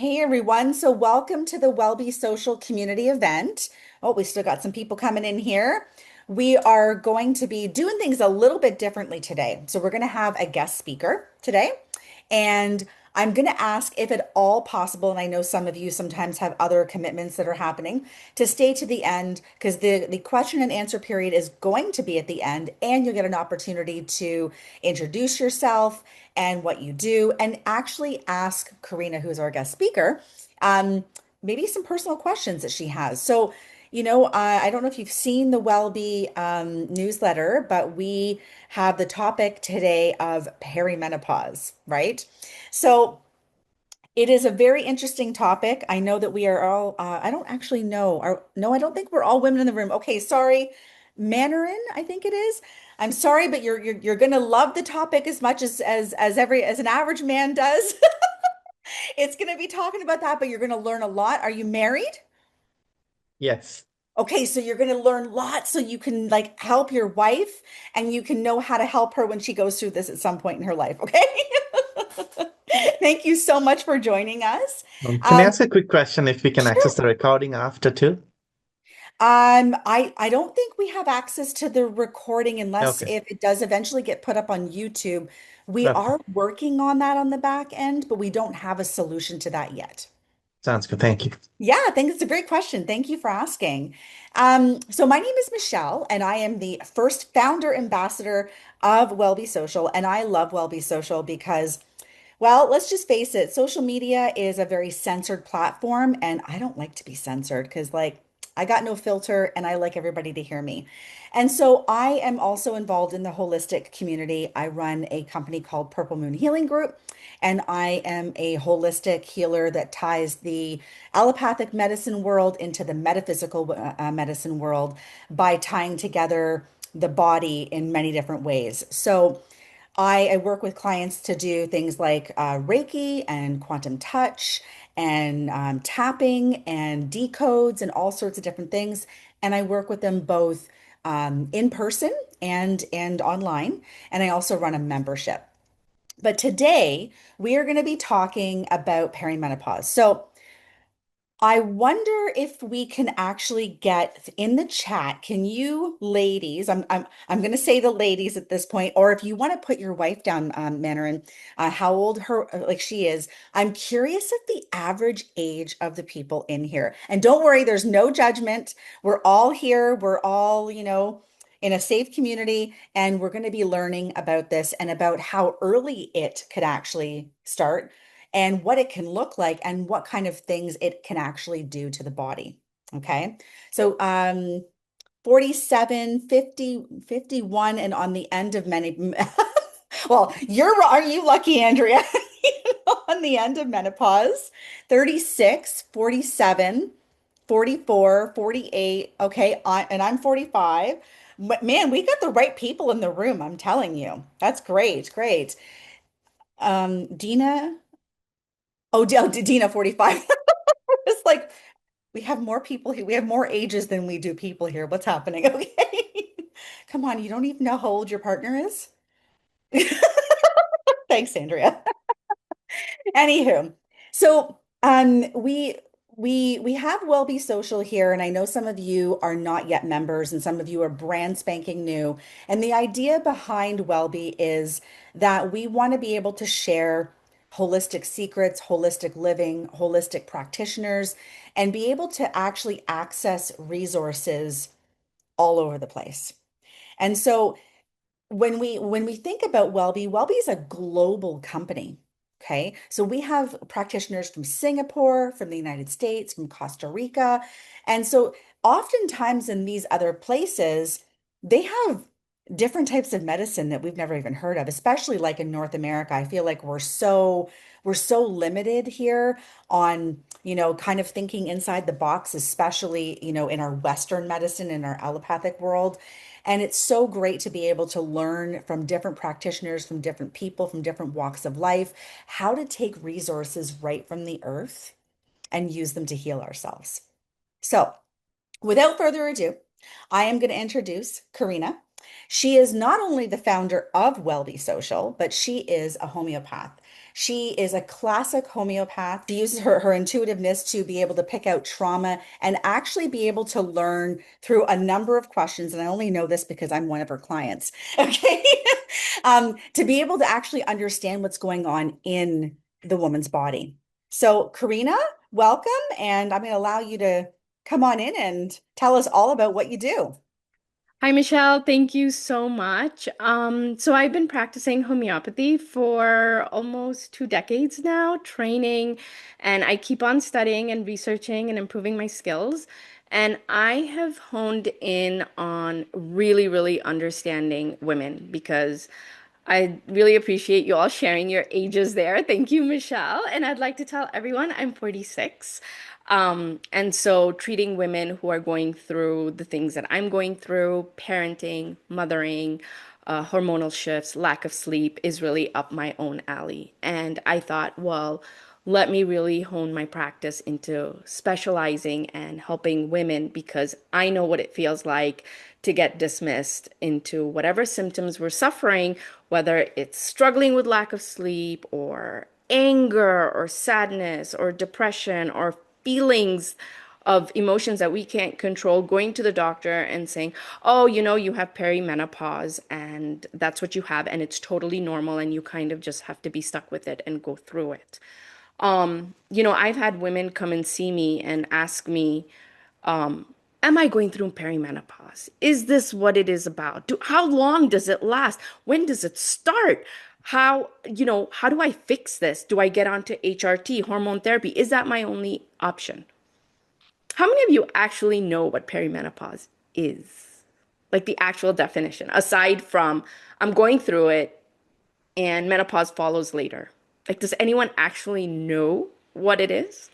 Hey everyone, so welcome to the Wellbee social community event. Oh, we still got some people coming in here. We are going to be doing things a little bit differently today. So we're going to have a guest speaker today, and I'm going to ask if at all possible, and I know some of you sometimes have other commitments that are happening, to stay to the end because the question and answer period is going to be at the end, and you'll get an opportunity to introduce yourself and what you do, and actually ask Karina, who's our guest speaker, um, maybe some personal questions that she has. So, I don't know if you've seen the Wellbee newsletter, but we have the topic today of perimenopause, right? So it is a very interesting topic. I know that we are all, I don't actually know. No, I don't think we're all women in the room. Okay, sorry. Mandarin, I think it is. I'm sorry, but you're gonna love the topic as much as an average man does. It's gonna be talking about that, but you're gonna learn a lot. Are you married? Yes, Okay, so you're gonna learn lots so you can like help your wife and you can know how to help her when she goes through this at some point in her life. Okay. Thank you so much for joining us. can I Um, ask a quick question if we can access sure. the recording after too? I don't think we have access to the recording unless Okay, if it does eventually get put up on YouTube. We okay. are working on that on the back end, but we don't have a solution to that yet. Sounds good. Thank you. Yeah, I think it's a great question. Thank you for asking. So my name is Michelle, and I am the first founder ambassador of Wellbee Social, and I love Wellbee Social because, well, let's just face it, social media is a very censored platform, and I don't like to be censored because, like, I got no filter and I like everybody to hear me. And so I am also involved in the holistic community. I run a company called Purple Moon Healing Group, and I am a holistic healer that ties the allopathic medicine world into the metaphysical medicine world by tying together the body in many different ways. So I work with clients to do things like Reiki and quantum touch and tapping and decodes and all sorts of different things. And I work with them both in person and online. And I also run a membership. But today we are going to be talking about perimenopause. So I wonder if we can actually get in the chat. Can you ladies, I'm going to say the ladies at this point, or if you want to put your wife down, Mandarin, how old her like she is. I'm curious of the average age of the people in here. And don't worry, there's no judgment. We're all here. We're all, in a safe community, and we're going to be learning about this and about how early it could actually start and what it can look like and what kind of things it can actually do to the body. Okay. So 47, 50, 51, and on the end of many well, are you lucky, Andrea? On the end of menopause, 36, 47, 44, 48. Okay, and I'm 45. Man, we got the right people in the room, I'm telling you. That's great, great. Dina, Dina, 45. It's like we have more people here. We have more ages than we do people here. What's happening? Okay. Come on, you don't even know how old your partner is? Thanks, Andrea. Anywho, so we have Wellbe Social here, and I know some of you are not yet members, and some of you are brand spanking new. And the idea behind Wellbe is that we want to be able to share holistic secrets, holistic living, holistic practitioners, and be able to actually access resources all over the place. And so when we think about Wellbe, Wellbe is a global company. Okay. So we have practitioners from Singapore, from the United States, from Costa Rica. And so oftentimes in these other places, they have different types of medicine that we've never even heard of, especially like in North America. I feel like we're so limited here on, kind of thinking inside the box, especially, in our Western medicine, in our allopathic world. And it's so great to be able to learn from different practitioners, from different people, from different walks of life, how to take resources right from the earth and use them to heal ourselves. So, without further ado, I am going to introduce Karina. She is not only the founder of Wellbe Social, but she is a homeopath. She is a classic homeopath. She uses her intuitiveness to be able to pick out trauma and actually be able to learn through a number of questions. And I only know this because I'm one of her clients. Okay. To be able to actually understand what's going on in the woman's body. So, Karina, welcome. And I'm going to allow you to come on in and tell us all about what you do. Hi, Michelle. Thank you so much. So I've been practicing homeopathy for almost 2 decades now, training, and I keep on studying and researching and improving my skills. And I have honed in on really, really understanding women because I really appreciate you all sharing your ages there. Thank you, Michelle. And I'd like to tell everyone I'm 46. And so treating women who are going through the things that I'm going through, parenting, mothering, hormonal shifts, lack of sleep is really up my own alley. And I thought, well, let me really hone my practice into specializing and helping women because I know what it feels like to get dismissed into whatever symptoms we're suffering, whether it's struggling with lack of sleep or anger or sadness or depression or feelings of emotions that we can't control, going to the doctor and saying, oh, you have perimenopause and that's what you have, and it's totally normal, and you kind of just have to be stuck with it and go through it. I've had women come and see me and ask me, am I going through perimenopause? Is this what it is about? How long does it last? When does it start? How do I fix this? Do I get onto HRT, hormone therapy? Is that my only option? How many of you actually know what perimenopause is? Like the actual definition, aside from I'm going through it and menopause follows later. Like, does anyone actually know what it is?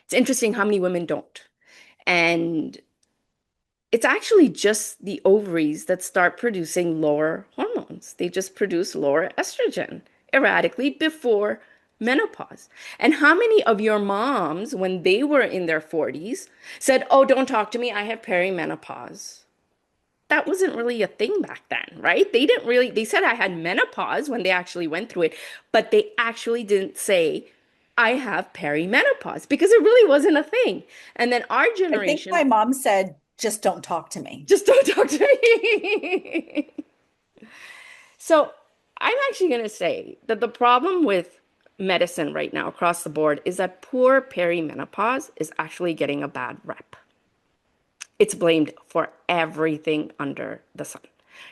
It's interesting how many women don't. And it's actually just the ovaries that start producing lower hormones. They just produce lower estrogen erratically before menopause. And how many of your moms, when they were in their 40s, said, oh, don't talk to me, I have perimenopause? That wasn't really a thing back then, right? They said I had menopause when they actually went through it, but they actually didn't say, I have perimenopause because it really wasn't a thing. And then our I think my generation, mom said, just don't talk to me. just don't talk to me. So I'm actually going to say that the problem with medicine right now across the board is that poor perimenopause is actually getting a bad rep. It's blamed for everything under the sun.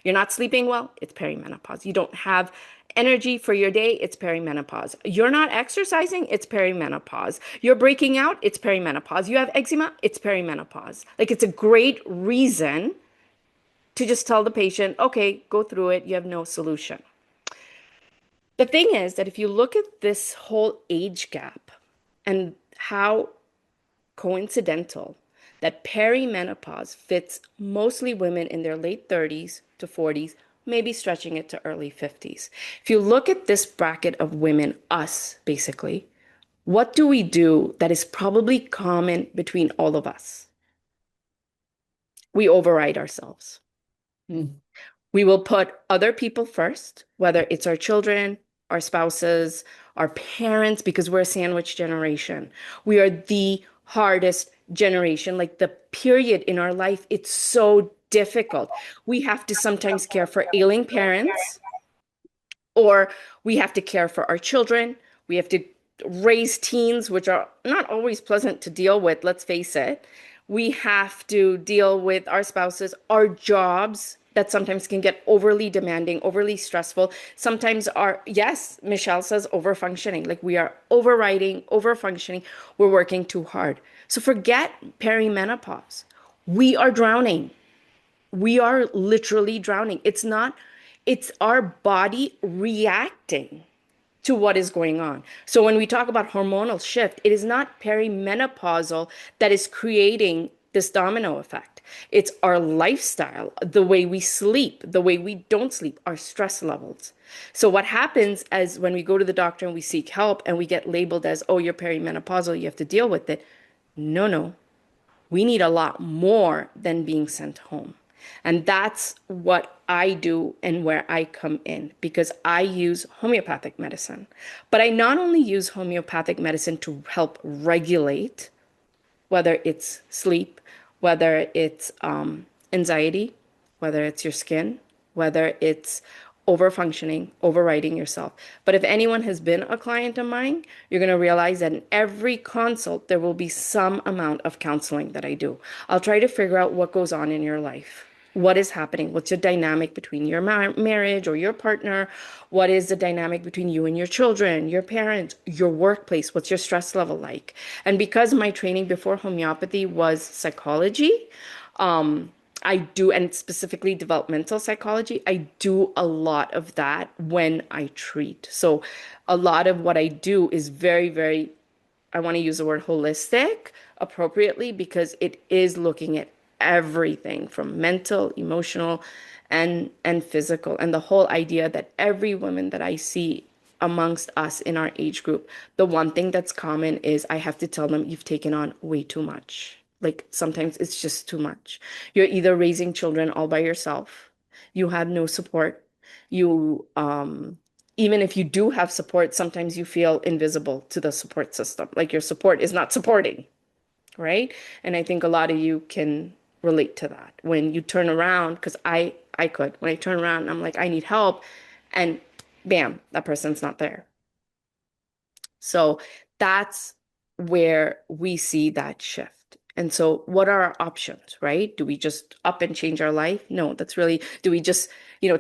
You're not sleeping well, it's perimenopause. You don't have energy for your day, it's perimenopause. You're not exercising, it's perimenopause. You're breaking out, it's perimenopause. You have eczema, it's perimenopause. Like, it's a great reason to just tell the patient, okay, go through it, you have no solution. The thing is that if you look at this whole age gap and how coincidental that perimenopause fits mostly women in their late 30s to 40s, maybe stretching it to early 50s. If you look at this bracket of women, us basically, what do we do that is probably common between all of us? We override ourselves. Hmm. We will put other people first, whether it's our children, our spouses, our parents, because we're a sandwich generation. We are the hardest generation. Like, the period in our life, it's so difficult. We have to sometimes care for ailing parents, or we have to care for our children. We have to raise teens, which are not always pleasant to deal with, let's face it. We have to deal with our spouses, our jobs that sometimes can get overly demanding, overly stressful. Sometimes yes, Michelle says overfunctioning, like we are overriding, overfunctioning. We're working too hard. So forget perimenopause. We are drowning. We are literally drowning. It's our body reacting to what is going on. So when we talk about hormonal shift, it is not perimenopausal that is creating this domino effect. It's our lifestyle, the way we sleep, the way we don't sleep, our stress levels. So what happens as when we go to the doctor and we seek help and we get labeled as, oh, you're perimenopausal, you have to deal with it. No, no. We need a lot more than being sent home. And that's what I do and where I come in because I use homeopathic medicine. But I not only use homeopathic medicine to help regulate, whether it's sleep, whether it's anxiety, whether it's your skin, whether it's overfunctioning, overriding yourself. But if anyone has been a client of mine, you're going to realize that in every consult, there will be some amount of counseling that I do. I'll try to figure out what goes on in your life. What is happening? What's your dynamic between your marriage or your partner? What is the dynamic between you and your children, your parents, your workplace? What's your stress level like? And because my training before homeopathy was psychology, um, I do, and specifically developmental psychology, I do a lot of that when I treat. So a lot of what I do is very, very, I want to use the word holistic appropriately because it is looking at everything from mental, emotional, and physical. And the whole idea that every woman that I see amongst us in our age group, the one thing that's common is I have to tell them you've taken on way too much. Like sometimes it's just too much. You're either raising children all by yourself, you have no support, you even if you do have support, sometimes you feel invisible to the support system. Like your support is not supporting, right? And I think a lot of you can relate to that. When you turn around, because I could, when I turn around, I'm like, I need help, and bam, that person's not there. So that's where we see that shift. And so, what are our options, right? Do we just up and change our life? No, that's really, do we just,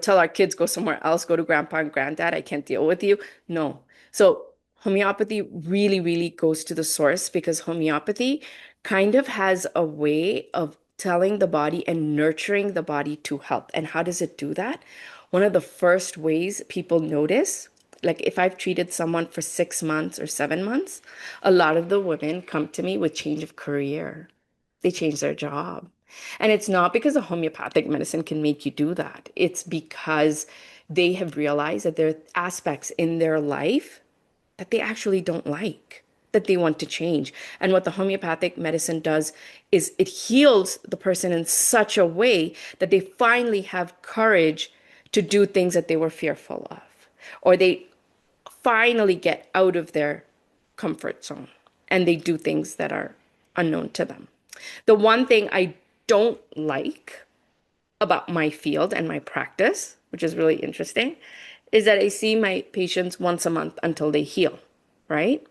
tell our kids, go somewhere else, go to grandpa and granddad, I can't deal with you? No. So, homeopathy really, really goes to the source because homeopathy kind of has a way of telling the body and nurturing the body to health. And how does it do that? One of the first ways people notice, like if I've treated someone for 6 months or 7 months, a lot of the women come to me with change of career. They change their job. And it's not because a homeopathic medicine can make you do that. It's because they have realized that there are aspects in their life that they actually don't like, that they want to change. And what the homeopathic medicine does is it heals the person in such a way that they finally have courage to do things that they were fearful of, or they finally get out of their comfort zone and they do things that are unknown to them. The one thing I don't like about my field and my practice, which is really interesting, is that I see my patients once a month until they heal, right?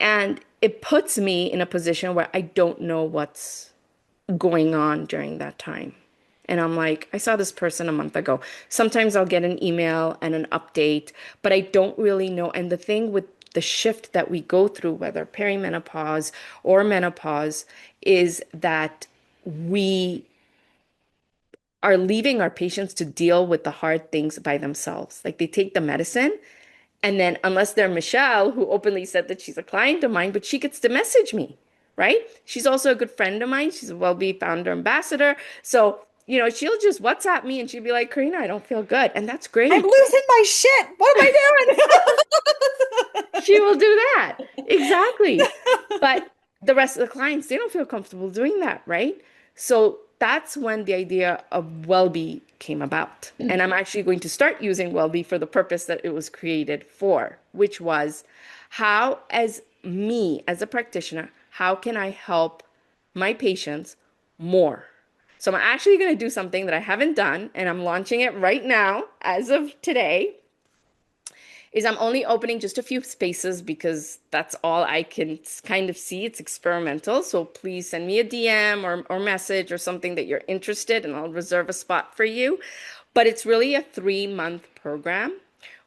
And it puts me in a position where I don't know what's going on during that time. And I'm like, I saw this person a month ago. Sometimes I'll get an email and an update, but I don't really know. And the thing with the shift that we go through, whether perimenopause or menopause, is that we are leaving our patients to deal with the hard things by themselves. Like they take the medicine, and then unless they're Michelle, who openly said that she's a client of mine, but she gets to message me, right? She's also a good friend of mine. She's a Wellbee founder ambassador. So, she'll just WhatsApp me and she'll be like, Karina, I don't feel good. And that's I'm great. losing my shit. What am I doing? She will do that. Exactly. But the rest of the clients, they don't feel comfortable doing that, right? So that's when the idea of Wellbee came about. And I'm actually going to start using Wellbee for the purpose that it was created for, which was how, as me, as a practitioner, how can I help my patients more? So I'm actually going to do something that I haven't done, and I'm launching it right now as of today is I'm only opening just a few spaces because that's all I can kind of see. It's experimental. So please send me a DM or message or something that you're interested and I'll reserve a spot for you. But it's really a 3-month program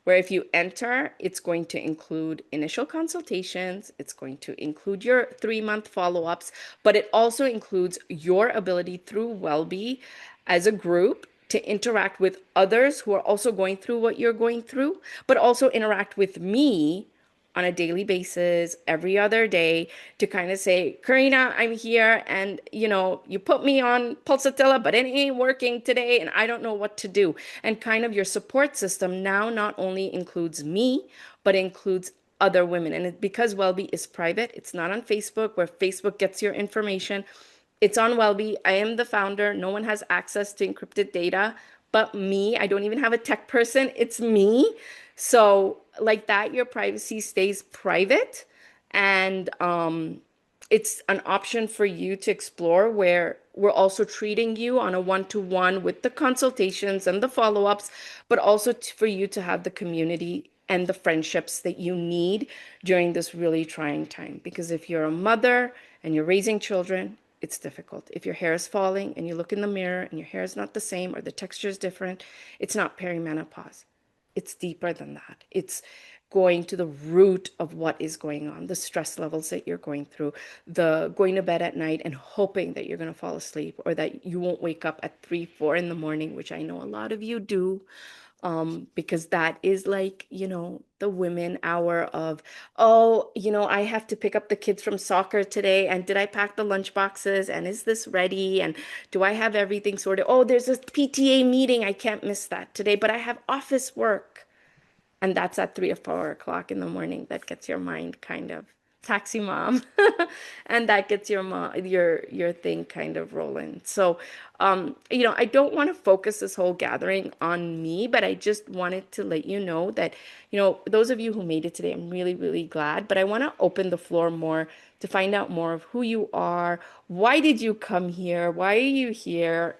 where if you enter, it's going to include initial consultations, it's going to include your 3-month follow-ups, but it also includes your ability through Wellbee as a group to interact with others who are also going through what you're going through, but also interact with me on a daily basis, every other day, to kind of say, Karina, I'm here, and you put me on pulsatilla, but it ain't working today, and I don't know what to do. And kind of your support system now not only includes me, but includes other women. And because Wellbee is private, it's not on Facebook, where Facebook gets your information. It's on Wellbee. I am the founder. No one has access to encrypted data but me. I don't even have a tech person. It's me. So, like that, your privacy stays private. And it's an option for you to explore where we're also treating you on a one-to-one with the consultations and the follow-ups, but also for you to have the community and the friendships that you need during this really trying time. Because if you're a mother and you're raising children, it's difficult. If your hair is falling and you look in the mirror and your hair is not the same or the texture is different, it's not perimenopause. It's deeper than that. It's going to the root of what is going on, the stress levels that you're going through, the going to bed at night and hoping that you're going to fall asleep or that you won't wake up at 3, 4 in the morning, which I know a lot of you do, because that is like, the women hour of, oh, I have to pick up the kids from soccer today. And did I pack the lunch boxes? And is this ready? And do I have everything sorted? Oh, there's a PTA meeting. I can't miss that today, but I have office work. And that's at 3 or 4 o'clock in the morning. That gets your mind kind of taxi mom. And that gets your thing kind of rolling. So, I don't want to focus this whole gathering on me, but I just wanted to let you know that, those of you who made it today, I'm really, really glad. But I want to open the floor more to find out more of who you are. Why did you come here? Why are you here?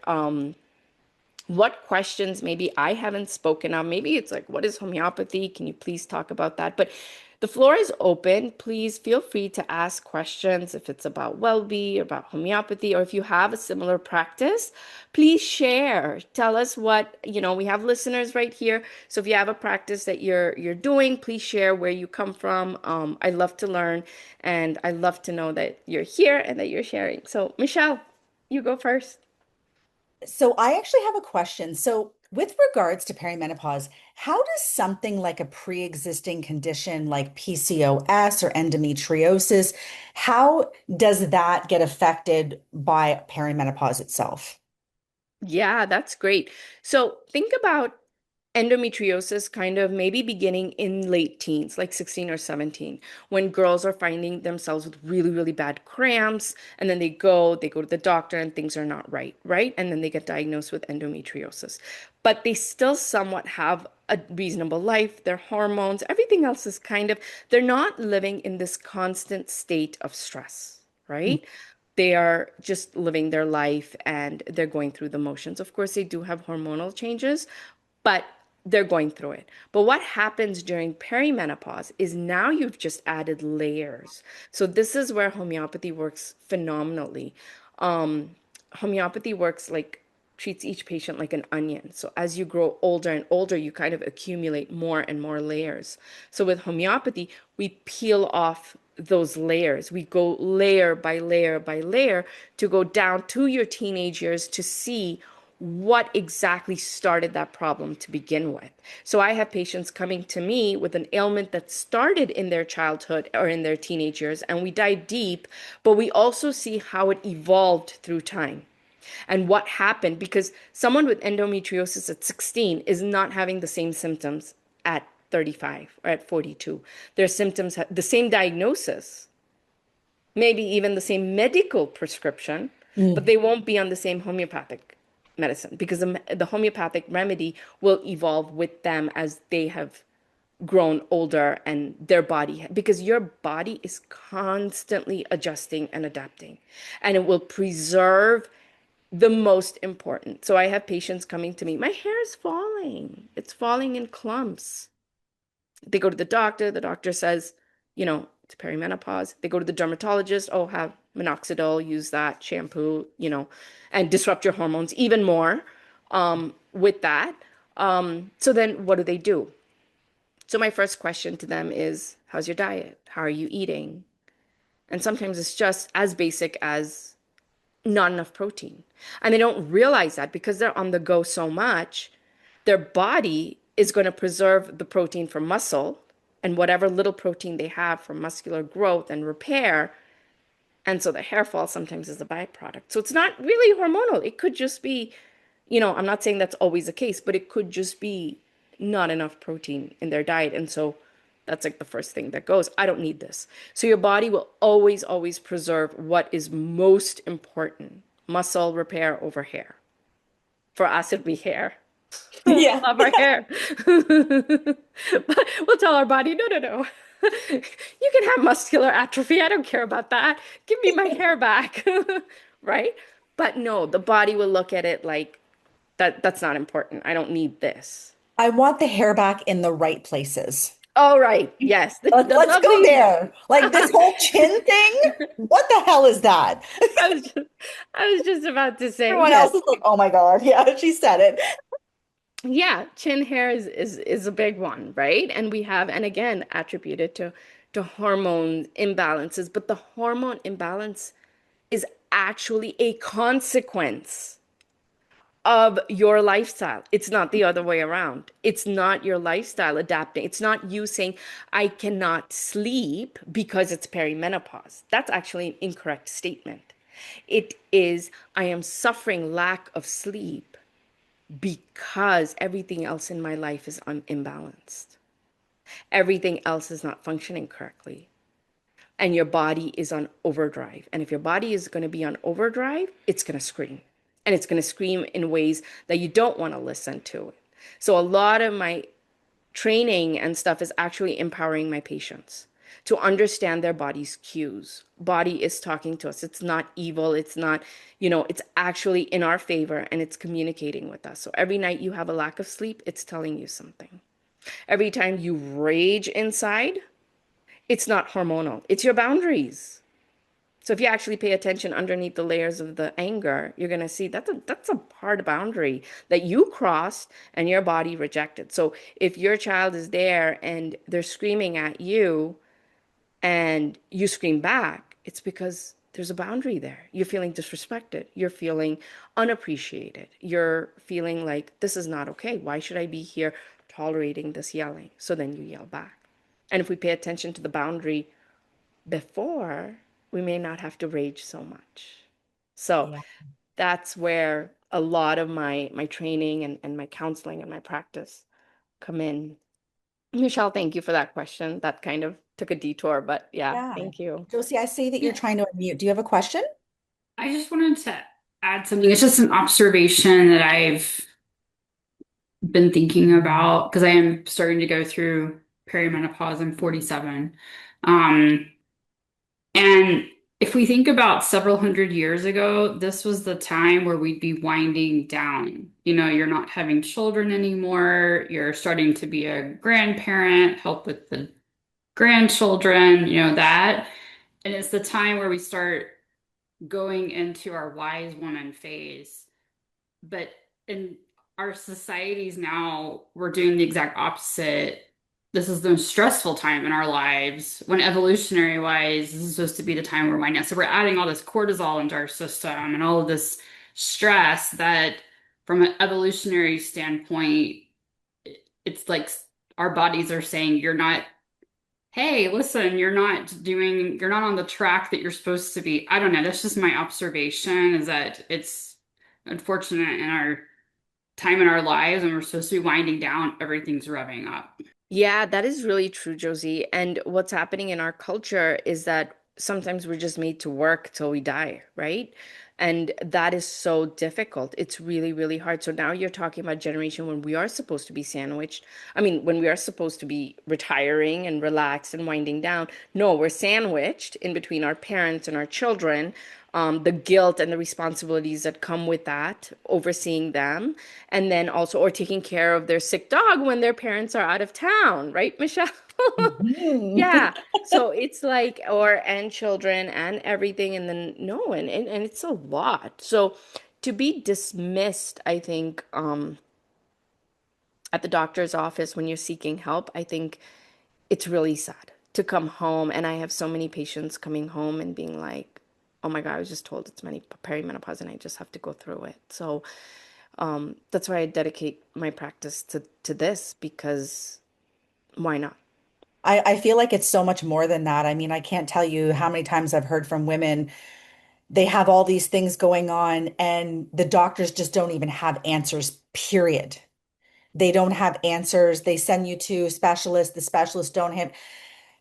What questions maybe I haven't spoken of. Maybe it's like, what is homeopathy? Can you please talk about that? But the floor is open. Please feel free to ask questions if it's about Wellbee, about homeopathy, or if you have a similar practice, please share. Tell us what, we have listeners right here. So if you have a practice that you're doing, please share where you come from. I love to learn and I love to know that you're here and that you're sharing. So Michelle, you go first. So I actually have a question. So with regards to perimenopause, how does something like a pre-existing condition like PCOS or endometriosis, how does that get affected by perimenopause itself? Yeah, that's great. So think about endometriosis kind of maybe beginning in late teens, like 16 or 17, when girls are finding themselves with really, really bad cramps, and then they go to the doctor and things are not right, right? And then they get diagnosed with endometriosis. But they still somewhat have a reasonable life, their hormones, everything else is kind of, they're not living in this constant state of stress, right? They are just living their life and they're going through the motions. Of course, they do have hormonal changes, but they're going through it. But what happens during perimenopause is now you've just added layers. So this is where homeopathy works phenomenally. Um, Homeopathy works like treats each patient like an onion. So as you grow older and older, you kind of accumulate more and more layers. So with homeopathy, we peel off those layers. We go layer by layer by layer to go down to your teenage years to see what exactly started that problem to begin with. So I have patients coming to me with an ailment that started in their childhood or in their teenage years, and we dive deep, but we also see how it evolved through time and what happened because someone with endometriosis at 16 is not having the same symptoms at 35 or at 42. Their symptoms, the same diagnosis, maybe even the same medical prescription, but Mm. they won't be on the same homeopathic medicine because the homeopathic remedy will evolve with them as they have grown older and their body, because your body is constantly adjusting and adapting, and it will preserve the most important. So I have patients coming to me, my hair is falling. It's falling in clumps. They go to the doctor says, it's perimenopause. They go to the dermatologist, oh, have minoxidil, use that shampoo, and disrupt your hormones even more with that. So then what do they do? So my first question to them is, how's your diet? How are you eating? And sometimes it's just as basic as not enough protein. And they don't realize that because they're on the go so much, their body is going to preserve the protein for muscle and whatever little protein they have for muscular growth and repair. And so the hair fall sometimes is a byproduct. So it's not really hormonal. It could just be, I'm not saying that's always the case, but it could just be not enough protein in their diet. And so That's like the first thing that goes. I don't need this. So your body will always, always preserve what is most important. Muscle repair over hair. For us, it'd be hair. We Yeah. love our hair. But we'll tell our body, no, no, no. You can have muscular atrophy. I don't care about that. Give me my hair back. Right? But no, the body will look at it like that's not important. I don't need this. I want the hair back in the right places. All right. Yes. The Let's go lovely. there. Like this whole chin thing, what the hell is that? I was just, I was just about to say, Everyone yes. else is like, oh my God. Yeah, she said it. Yeah, chin hair is a big one, right? And we have, and again, attributed to hormone imbalances, but the hormone imbalance is actually a consequence of your lifestyle. It's not the other way around. It's not your lifestyle adapting. It's not you saying, I cannot sleep because it's perimenopause. That's actually an incorrect statement. It is, I am suffering lack of sleep because everything else in my life is imbalanced. Everything else is not functioning correctly. And your body is on overdrive. And if your body is going to be on overdrive, it's going to scream. And it's going to scream in ways that you don't want to listen to it. So a lot of my training and stuff is actually empowering my patients to understand their body's cues. Body is talking to us. It's not evil. It's not, it's actually in our favor and it's communicating with us. So every night you have a lack of sleep, it's telling you something. Every time you rage inside, it's not hormonal, it's your boundaries. So if you actually pay attention underneath the layers of the anger, you're going to see that's a hard boundary that you crossed and your body rejected. So if your child is there and they're screaming at you and you scream back, it's because there's a boundary there. You're feeling disrespected. You're feeling unappreciated. You're feeling like this is not okay. Why should I be here tolerating this yelling? So then you yell back. And if we pay attention to the boundary before, we may not have to rage so much. So Yeah. that's where a lot of my training and my counseling and my practice come in. Michelle, thank you for that question. That kind of took a detour, but yeah, Yeah. thank you. Josie, I see that you're Yeah, trying to unmute. Do you have a question? I just wanted to add something. It's just an observation that I've been thinking about because I am starting to go through perimenopause. I'm 47. Um, and if we think about several hundred years ago, this was the time where we'd be winding down. You're not having children anymore. You're starting to be a grandparent, help with the grandchildren, that. And it's the time where we start going into our wise woman phase. But in our societies now, we're doing the exact opposite. This is the most stressful time in our lives when evolutionary wise, this is supposed to be the time we're winding down. So we're adding all this cortisol into our system and all of this stress that from an evolutionary standpoint, it's like our bodies are saying, you're not, hey, listen, you're not on the track that you're supposed to be. I don't know. That's just my observation is that it's unfortunate in our time in our lives and we're supposed to be winding down, everything's revving up. Yeah, that is really true, Josie. And what's happening in our culture is that sometimes we're just made to work till we die, right? And that is so difficult. It's really, really hard. So now you're talking about generation when we are supposed to be sandwiched. I mean, when we are supposed to be retiring and relaxed and winding down. No, we're sandwiched in between our parents and our children. The guilt and the responsibilities that come with that, overseeing them, and then also, or taking care of their sick dog when their parents are out of town, right, Michelle? Mhm. Yeah. So it's like, and children and everything. And then, no, and it's a lot. So to be dismissed, I think, at the doctor's office when you're seeking help, I think it's really sad to come home. And I have so many patients coming home and being like, oh my God, I was just told it's many perimenopause and I just have to go through it. So that's why I dedicate my practice to this because why not? I feel like it's so much more than that. I mean, I can't tell you how many times I've heard from women, they have all these things going on and the doctors just don't even have answers, period. they don't have answers. They send you to specialists. The specialists don't have,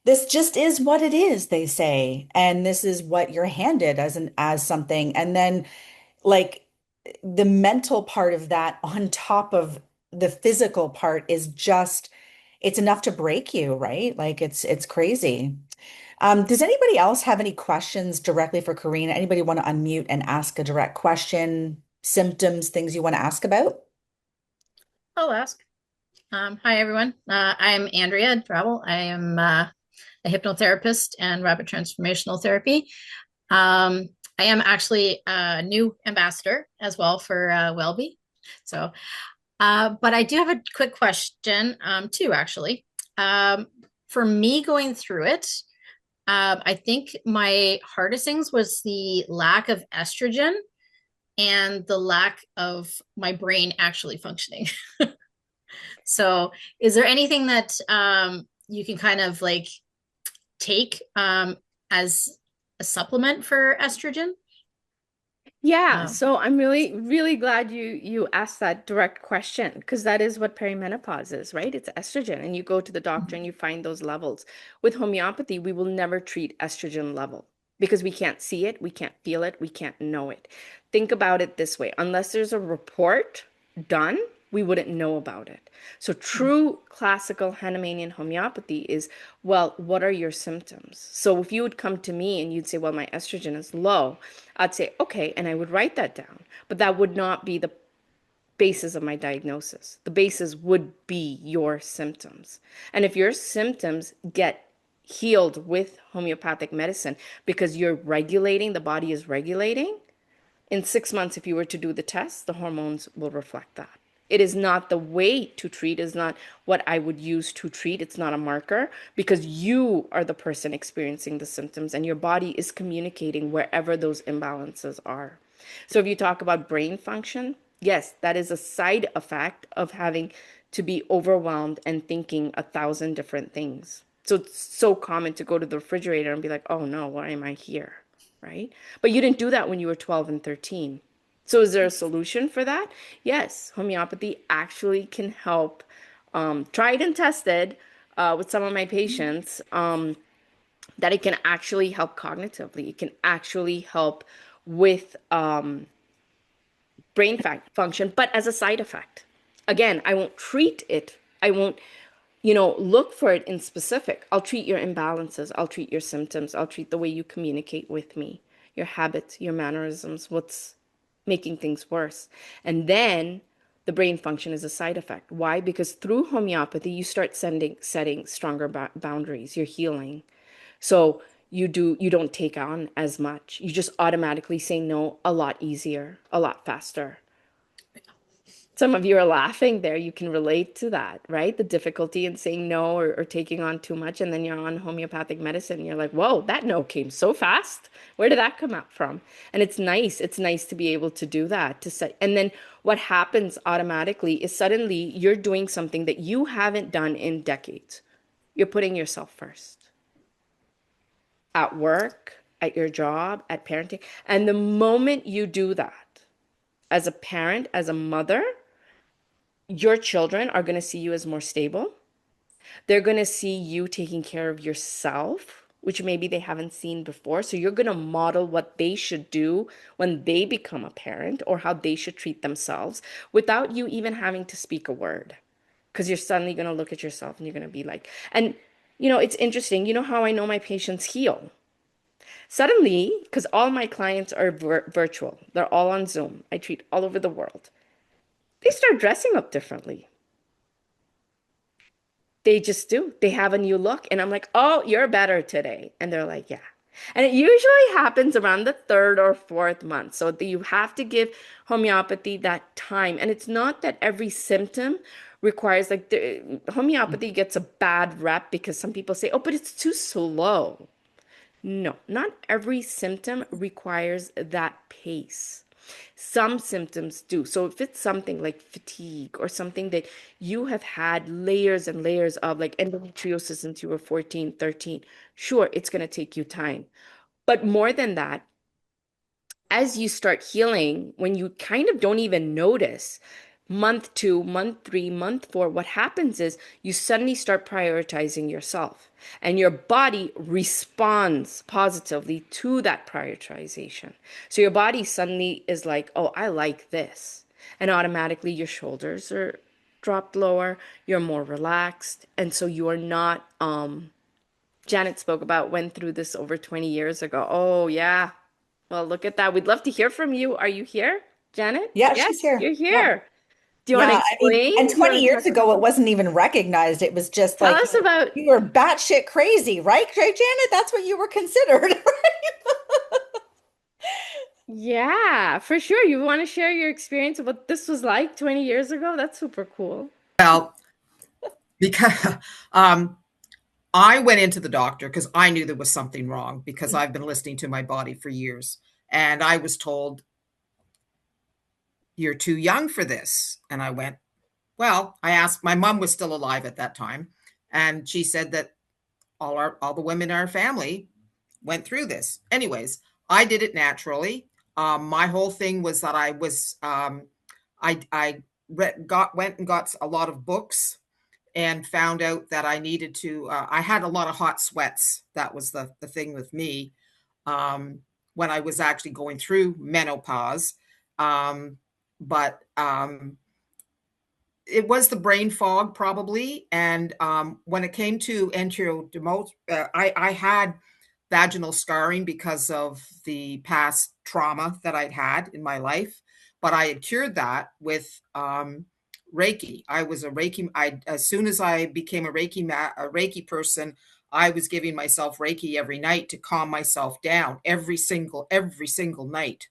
this just is what it is, they say. And this is what you're handed as something. And then like the mental part of that on top of the physical part is just, it's enough to break you, right? Like it's crazy. Does anybody else have any questions directly for Karina? Anybody want to unmute and ask a direct question, symptoms, things you want to ask about? I'll ask. Hi, everyone. I'm Andrea Travel. I am a hypnotherapist and rapid transformational therapy. I am actually a new ambassador as well for Wellbee. So, but I do have a quick question too, actually. For me going through it, I think my hardest things was the lack of estrogen and the lack of my brain actually functioning. So, is there anything that you can kind of like take as a supplement for estrogen? Yeah, so I'm really, really glad you asked that direct question because that is what perimenopause is, right? It's estrogen, and you go to the doctor and you find those levels. With homeopathy, we will never treat estrogen level because we can't see it, we can't feel it, we can't know it. Think about it this way, unless there's a report done, we wouldn't know about it. So true classical Hahnemannian homeopathy is, well, what are your symptoms? So if you would come to me and you'd say, well, my estrogen is low, I'd say, okay, and I would write that down. But that would not be the basis of my diagnosis. The basis would be your symptoms. And if your symptoms get healed with homeopathic medicine because you're regulating, the body is regulating, in 6 months, if you were to do the test, the hormones will reflect that. It is not the way to treat, is not what I would use to treat. It's not a marker because you are the person experiencing the symptoms and your body is communicating wherever those imbalances are. So if you talk about brain function, yes, that is a side effect of having to be overwhelmed and thinking 1,000 different things. So it's so common to go to the refrigerator and be like, oh no, why am I here? Right? But you didn't do that when you were 12 and 13. So is there a solution for that? Yes, homeopathy actually can help. Tried and tested with some of my patients that it can actually help cognitively. It can actually help with brain function, but as a side effect. Again, I won't treat it. I won't, look for it in specific. I'll treat your imbalances. I'll treat your symptoms. I'll treat the way you communicate with me, your habits, your mannerisms, what's making things worse. And then the brain function is a side effect. Why? Because through homeopathy, you start setting stronger boundaries. You're healing. So you don't take on as much. You just automatically say no a lot easier, a lot faster. Some of you are laughing there. You can relate to that, right? The difficulty in saying no or taking on too much. And then you're on homeopathic medicine. And you're like, whoa, that no came so fast. Where did that come out from? And it's nice. It's nice to be able to do that. And then what happens automatically is suddenly you're doing something that you haven't done in decades. You're putting yourself first at work, at your job, at parenting. And the moment you do that, as a parent, as a mother, your children are going to see you as more stable. They're going to see you taking care of yourself, which maybe they haven't seen before. So you're going to model what they should do when they become a parent or how they should treat themselves without you even having to speak a word. Because you're suddenly going to look at yourself and you're going to be like, and it's interesting. You know how I know my patients heal? Suddenly, because all my clients are virtual, they're all on Zoom. I treat all over the world. They start dressing up differently. They just do. They have a new look. And I'm like, oh, you're better today. And they're like, yeah. And it usually happens around the third or fourth month. So you have to give homeopathy that time. And it's not that every symptom requires, like, homeopathy gets a bad rep because some people say, oh, but it's too slow. No, not every symptom requires that pace. Some symptoms do. So if it's something like fatigue or something that you have had layers and layers of, like endometriosis since you were 14, 13, sure, it's going to take you time. But more than that, as you start healing, when you kind of don't even notice, month 2, month 3, month 4, what happens is you suddenly start prioritizing yourself, and your body responds positively to that prioritization. So your body suddenly is like, oh, I like this. And automatically your shoulders are dropped lower, you're more relaxed. And so you are not, Janet spoke about, went through this over 20 years ago. Oh, yeah. Well, look at that. We'd love to hear from you. Are you here, Janet? Yeah, she's Yes, here. you're Yeah. here. Do you want to Yeah, I mean, and explain? Do you 20 want to years talk about? ago, it wasn't even recognized. It was just Tell like us about, you were batshit crazy, right, Janet? That's what you were considered. yeah, for sure. You want to share your experience of what this was like 20 years ago? That's super cool. Well, because I went into the doctor because I knew there was something wrong because I've been listening to my body for years. And I was told, you're too young for this. And I went, well, I asked, my mom was still alive at that time. And she said that all the women in our family went through this. Anyways, I did it naturally. My whole thing was that I went and got a lot of books and found out that I needed to, I had a lot of hot sweats. That was the thing with me when I was actually going through menopause. But it was the brain fog probably. And when it came to enterodermal, I had vaginal scarring because of the past trauma that I'd had in my life. But I had cured that with Reiki. I was a Reiki. As soon as I became a Reiki person, I was giving myself Reiki every night to calm myself down every single night.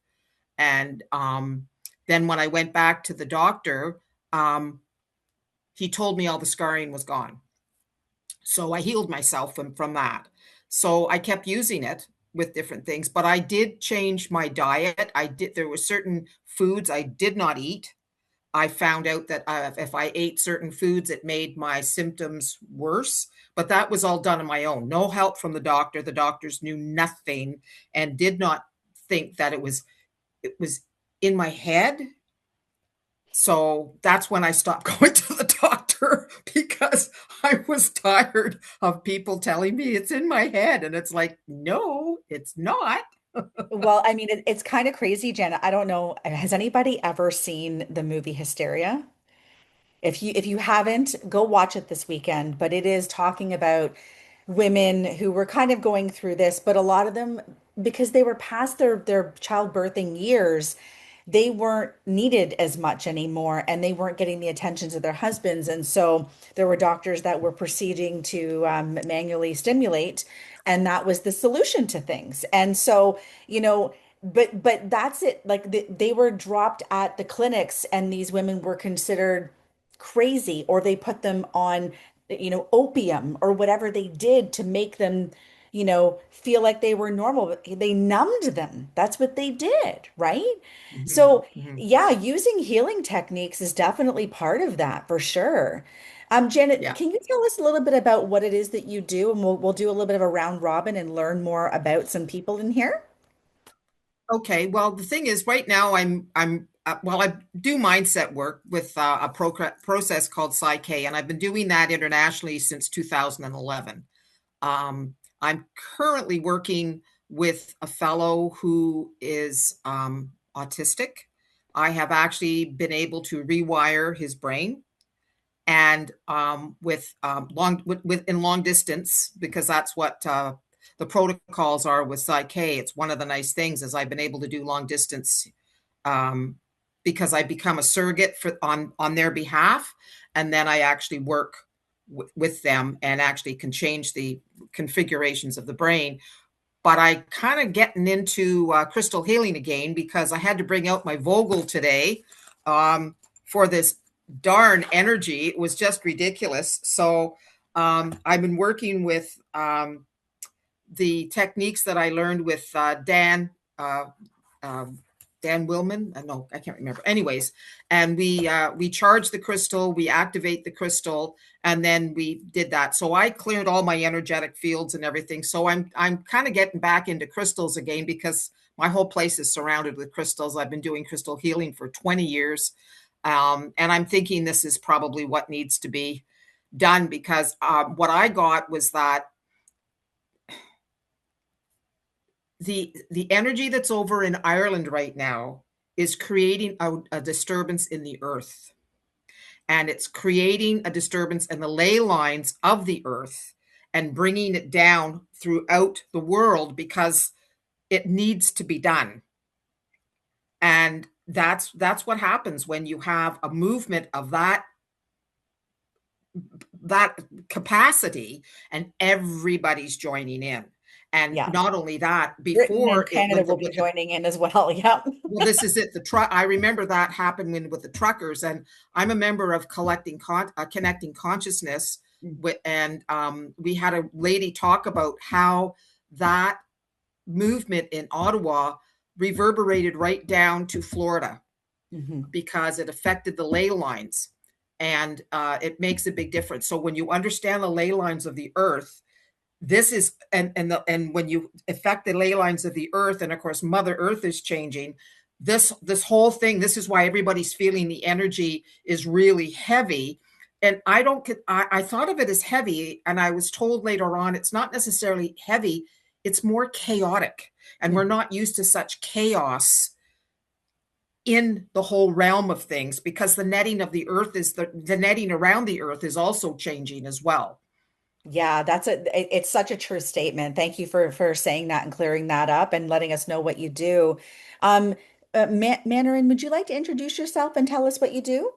And then when I went back to the doctor, he told me all the scarring was gone. So I healed myself from that. So I kept using it with different things, but I did change my diet. There were certain foods I did not eat. I found out that if I ate certain foods, it made my symptoms worse. But that was all done on my own. No help from the doctor. The doctors knew nothing and did not think that it was in my head. So that's when I stopped going to the doctor because I was tired of people telling me it's in my head. And it's like, no, it's not. Well, I mean, it's kind of crazy, Janet. I don't know. Has anybody ever seen the movie Hysteria? If you haven't, go watch it this weekend. But it is talking about women who were kind of going through this, but a lot of them, because they were past their childbirthing years, they weren't needed as much anymore, and they weren't getting the attentions of their husbands. And so there were doctors that were proceeding to manually stimulate, and that was the solution to things. And so, but that's it. Like they were dropped at the clinics, and these women were considered crazy, or they put them on, opium or whatever they did to make them, feel like they were normal. But they numbed them. That's what they did, right? Mhm, So, mhm. yeah, using healing techniques is definitely part of that for sure. Janet, Yeah. can you tell us a little bit about what it is that you do? And we'll do a little bit of a round robin and learn more about some people in here. Okay. Well, the thing is, right now well, I do mindset work with a process called Psyche, and I've been doing that internationally since 2011. I'm currently working with a fellow who is autistic. I have actually been able to rewire his brain, and in long distance, because that's what the protocols are with Psyche. It's one of the nice things is I've been able to do long distance um, because I become a surrogate on their behalf, and then I actually work with them and actually can change the configurations of the brain. But I kind of getting into crystal healing again because I had to bring out my Vogel today for this darn energy. It was just ridiculous. So I've been working with the techniques that I learned with uh, Dan Willman. No, I can't remember. Anyways, and we charge the crystal, we activate the crystal, and then we did that. So I cleared all my energetic fields and everything. So I'm kind of getting back into crystals again because my whole place is surrounded with crystals. I've been doing crystal healing for 20 years. And I'm thinking this is probably what needs to be done, because what I got was that the energy that's over in Ireland right now is creating a disturbance in the earth. And it's creating a disturbance in the ley lines of the earth and bringing it down throughout the world, because it needs to be done. And that's what happens when you have a movement of that capacity, and everybody's joining in. And Yeah. not only that, Britain before and it Canada will be joining in as well. Yeah. well, this is it. I remember that happened with the truckers, and I'm a member of connecting consciousness. And we had a lady talk about how that movement in Ottawa reverberated right down to Florida, because it affected the ley lines, and it makes a big difference. So when you understand the ley lines of the earth, this is and when you affect the ley lines of the earth, and of course Mother Earth is changing, this whole thing, this is why everybody's feeling the energy is really heavy. And I thought of it as heavy, and I was told later on it's not necessarily heavy, it's more chaotic, and we're not used to such chaos in the whole realm of things, because the netting of the earth is the netting around the earth is also changing as well. Yeah, it's such a true statement. Thank you for saying that and clearing that up and letting us know what you do. Um, Mandarin, would you like to introduce yourself and tell us what you do?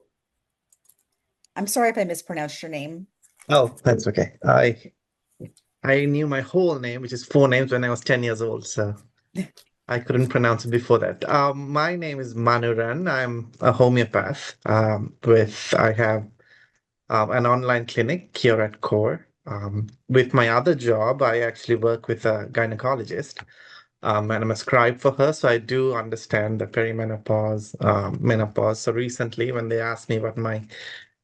I'm sorry if I mispronounced your name. Oh, that's okay. I knew my whole name, which is 4 names, when I was 10 years old, so I couldn't pronounce it before that. My name is Manuran. I'm a homeopath. I have an online clinic here at Core. With my other job, I actually work with a gynecologist, and I'm a scribe for her. So I do understand the perimenopause, menopause. So recently, when they asked me what my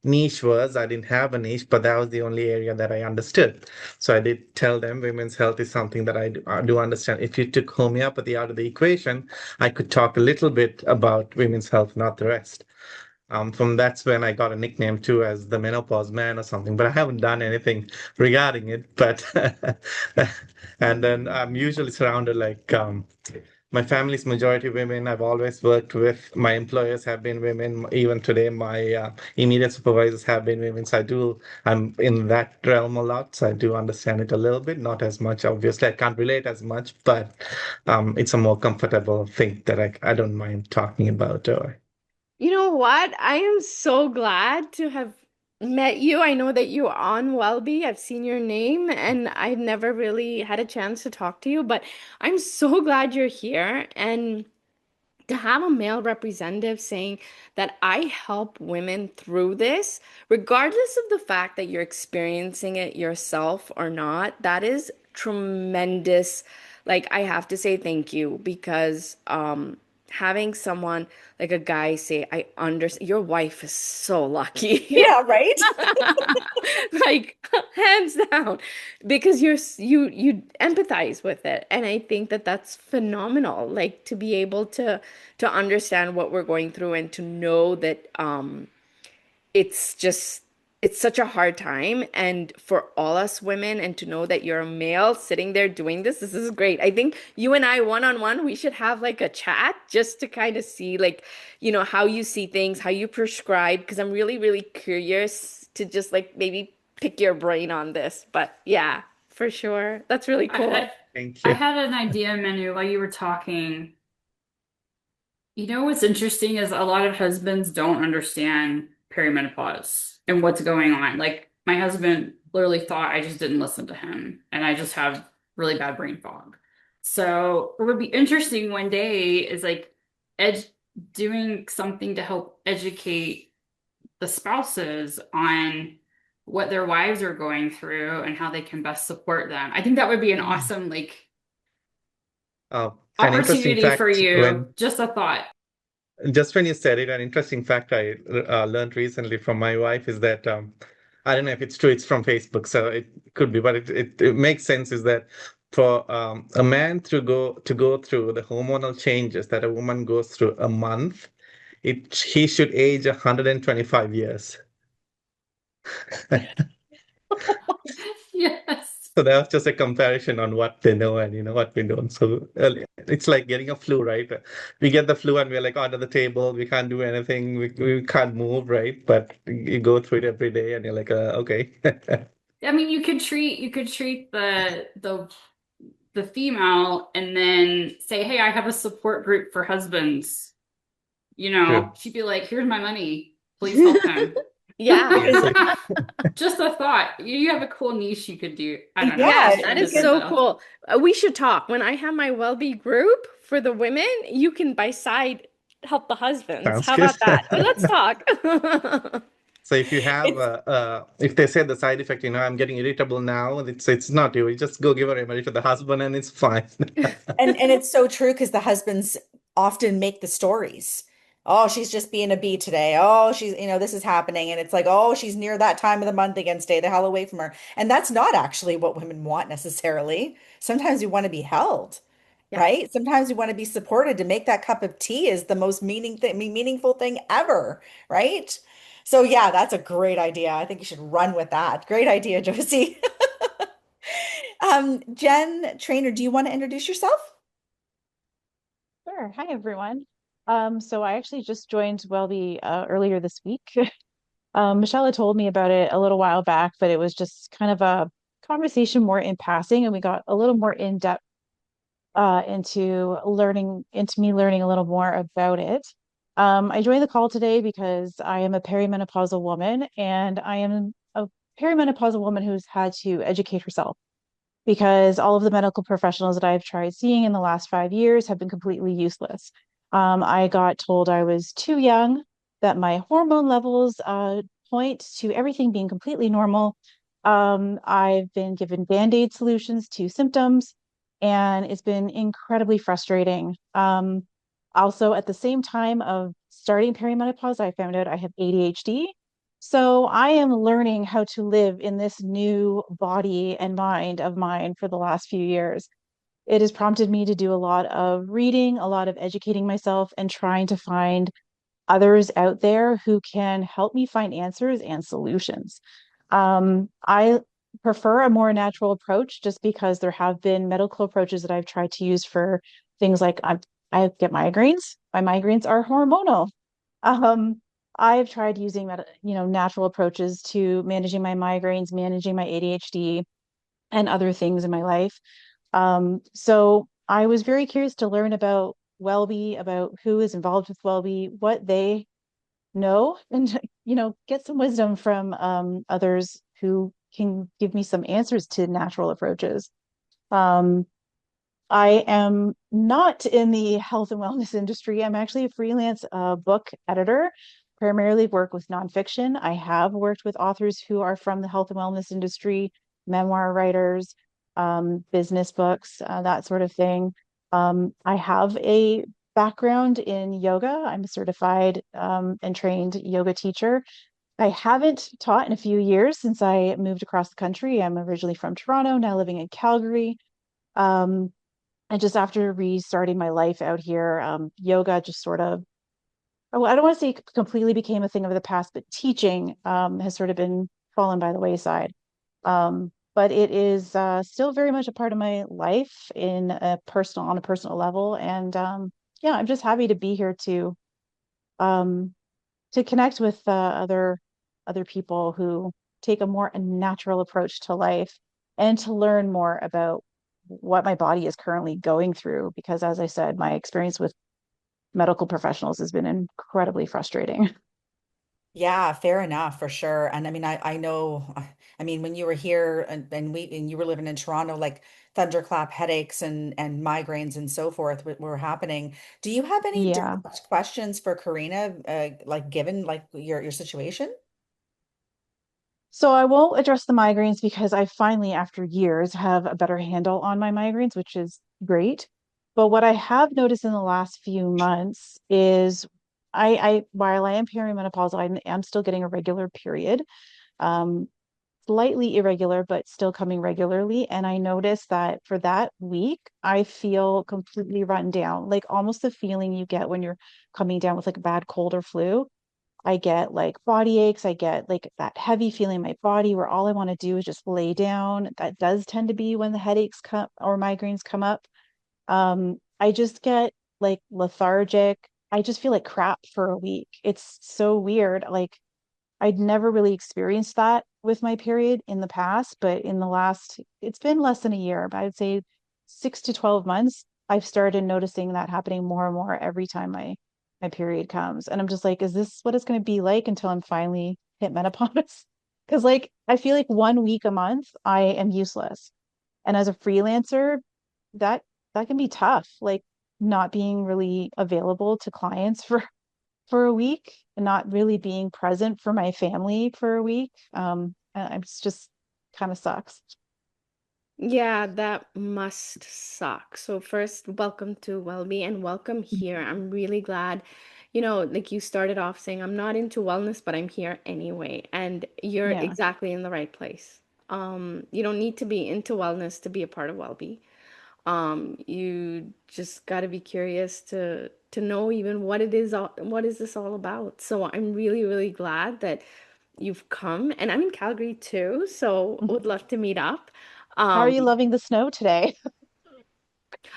niche was, I didn't have a niche, but that was the only area that I understood. So I did tell them women's health is something that I do understand. If you took homeopathy out of the equation, I could talk a little bit about women's health, not the rest. From that's when I got a nickname too, as the menopause man or something, but I haven't done anything regarding it. But and then I'm usually surrounded my family's majority women. I've always worked with, my employers have been women. Even today, my immediate supervisors have been women. So I'm in that realm a lot. So I do understand it a little bit, not as much. Obviously, I can't relate as much, but it's a more comfortable thing that I don't mind talking about. You know what? I am so glad to have met you. I know that you're on Wellbee. I've seen your name and I've never really had a chance to talk to you, but I'm so glad you're here. And to have a male representative saying that I help women through this, regardless of the fact that you're experiencing it yourself or not, that is tremendous. Like, I have to say thank you because having someone like a guy say, I understand, your wife is so lucky. Yeah, right? Like hands down, because you empathize with it, and I think that that's phenomenal. Like to be able to understand what we're going through and to know that it's just it's such a hard time, and for all us women, and to know that you're a male sitting there doing this is great. I think you and I one-on-one, we should have like a chat just to kind of see like, how you see things, how you prescribe, because I'm really, really curious to just like maybe pick your brain on this. But yeah, for sure. That's really cool. Thank I you. had an idea, Manu, while you were talking. You know what's interesting is a lot of husbands don't understand perimenopause and what's going on. Like my husband literally thought I just didn't listen to him and I just have really bad brain fog. So what would be interesting one day is like ed doing something to help educate the spouses on what their wives are going through and how they can best support them. I think that would be an awesome An interesting opportunity for fact you. Just a thought. just when you said it, an interesting fact I learned recently from my wife is that I don't know if it's true. It's from Facebook, so it could be, but it makes sense. Is that for a man to go through the hormonal changes that a woman goes through a month, he should age 125 years. Yes. So that was just a comparison on what they know and what we don't. So it's like getting a flu, right? We get the flu and we're like under the table. We can't do anything. We can't move, right? But you go through it every day and you're like, okay. I mean, you could treat the female and then say, "Hey, I have a support group for husbands." True. She'd be like, "Here's my money. Please help him." Yeah. Yes. Just a thought. You have a cool niche you could do. I don't know. Yeah, Yes, Just that a is business so idea. cool. We should talk. When I have my Wellbee group for the women, you can by side help the husbands. Sounds How good. about that? Let's talk. So if you have it's if they say the side effect, I'm getting irritable now, it's not you. You just go give a remedy to the husband and it's fine. and it's so true because the husbands often make the stories. Oh, she's just being a bee today. Oh, she's, this is happening. And it's like, oh, she's near that time of the month again. Stay the hell away from her. And that's not actually what women want necessarily. Sometimes we want to be held, Yeah. right? Sometimes we want to be supported. To make that cup of tea is the most meaningful thing ever, right? So yeah, that's a great idea. I think you should run with that. Great idea, Josie. Jen Trainer, do you want to introduce yourself? Sure. Hi, everyone. So I actually just joined Wellbee earlier this week. Michelle had told me about it a little while back, but it was just kind of a conversation more in passing, and we got a little more in depth into me learning a little more about it. I joined the call today because I am a perimenopausal woman, and I am a perimenopausal woman who's had to educate herself because all of the medical professionals that I've tried seeing in the last 5 years have been completely useless. I got told I was too young, that my hormone levels point to everything being completely normal. I've been given band-aid solutions to symptoms, and it's been incredibly frustrating. Also, at the same time of starting perimenopause, I found out I have ADHD. So I am learning how to live in this new body and mind of mine for the last few years. It has prompted me to do a lot of reading, a lot of educating myself, and trying to find others out there who can help me find answers and solutions. I prefer a more natural approach just because there have been medical approaches that I've tried to use for things like I get migraines. My migraines are hormonal. Um, I've tried using natural approaches to managing my migraines, managing my ADHD, and other things in my life. So I was very curious to learn about Wellbee, about who is involved with Wellbee, what they know, and get some wisdom from others who can give me some answers to natural approaches. Um, I am not in the health and wellness industry. I'm actually a freelance book editor, primarily work with nonfiction. I have worked with authors who are from the health and wellness industry, memoir writers, business books, that sort of thing. I have a background in yoga. I'm a certified and trained yoga teacher. I haven't taught in a few years since I moved across the country. I'm originally from Toronto, now living in Calgary. Um, and just after restarting my life out here, yoga just sort of, oh, I don't want to say completely became a thing of the past, but teaching has sort of been fallen by the wayside. But it is still very much a part of my life on a personal level. And yeah, I'm just happy to be here um, to connect with other people who take a more natural approach to life and to learn more about what my body is currently going through. Because as I said, my experience with medical professionals has been incredibly frustrating. Yeah, fair enough for sure. And I mean, I know, I mean, when you were here and you were living in Toronto, like thunderclap headaches and migraines and so forth were happening. Do you have any Yeah. direct questions for Karina, like given like your situation? So I won't address the migraines because I finally, after years, have a better handle on my migraines, which is great. But what I have noticed in the last few months is while I am perimenopausal, I am still getting a regular period. Um, slightly irregular, but still coming regularly. And I noticed that for that week, I feel completely run down, like almost the feeling you get when you're coming down with like a bad cold or flu. I get like body aches. I get like that heavy feeling in my body where all I want to do is just lay down. That does tend to be when the headaches come or migraines come up. I just get like lethargic. I just feel like crap for a week. It's so weird. Like I'd never really experienced that with my period in the past, but in the last, it's been less than a year, but I'd say 6 to 12 months, I've started noticing that happening more and more every time my period comes. And I'm just like, is this what it's going to be like until I'm finally hit menopause? Because like I feel like 1 week a month, I am useless. And as a freelancer, that that can be tough, like not being really available to clients for a week and not really being present for my family for a week. It's just kind of sucks. Yeah, that must suck. So first, welcome to Wellbee and welcome here. I'm really glad, like you started off saying, I'm not into wellness, but I'm here anyway. And you're Yeah. exactly in the right place. You don't need to be into wellness to be a part of Wellbee. You just got to be curious to know even what it is, what is this all about. So I'm really, really glad that you've come, and I'm in Calgary too, so would love to meet up. How are you Um, loving the snow today?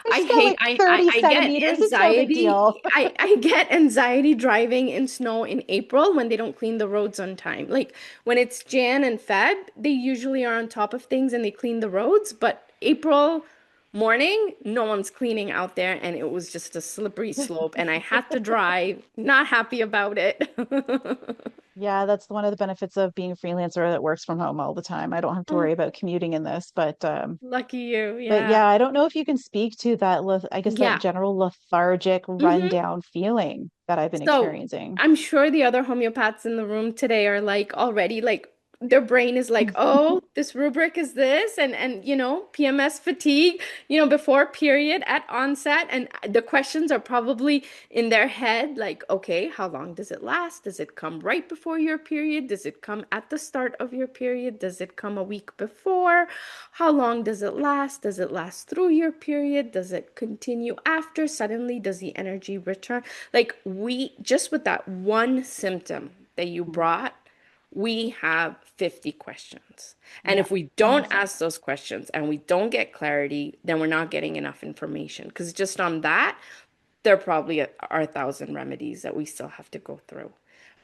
I I just got hate like 30 I get centimeters. It's no big deal. anxiety. I get anxiety driving in snow in April when they don't clean the roads on time. Like when it's Jan and Feb, they usually are on top of things and they clean the roads, but April morning, no one's cleaning out there and it was just a slippery slope and I had to drive, not happy about it. Yeah, that's one of the benefits of being a freelancer that works from home all the time. I don't have to Oh, worry about commuting in this, lucky you. but Yeah. yeah, I don't know if you can speak to that, I guess that Yeah. general lethargic, hmm rundown feeling that I've been So experiencing. I'm sure the other homeopaths in the room today are like already like their brain is like, oh, this rubric is this, and PMS fatigue, before period at onset, and the questions are probably in their head like, okay, how long does it last? Does it come right before your period? Does it come at the start of your period? Does it come a week before? How long does it last? Does it last through your period? Does it continue after? Suddenly, does the energy return? Like we just with that one symptom that you brought, we have 50 questions. And Yeah, if we don't 100%. ask those questions and we don't get clarity, then we're not getting enough information. Because just on that, there probably are 1,000 remedies that we still have to go through.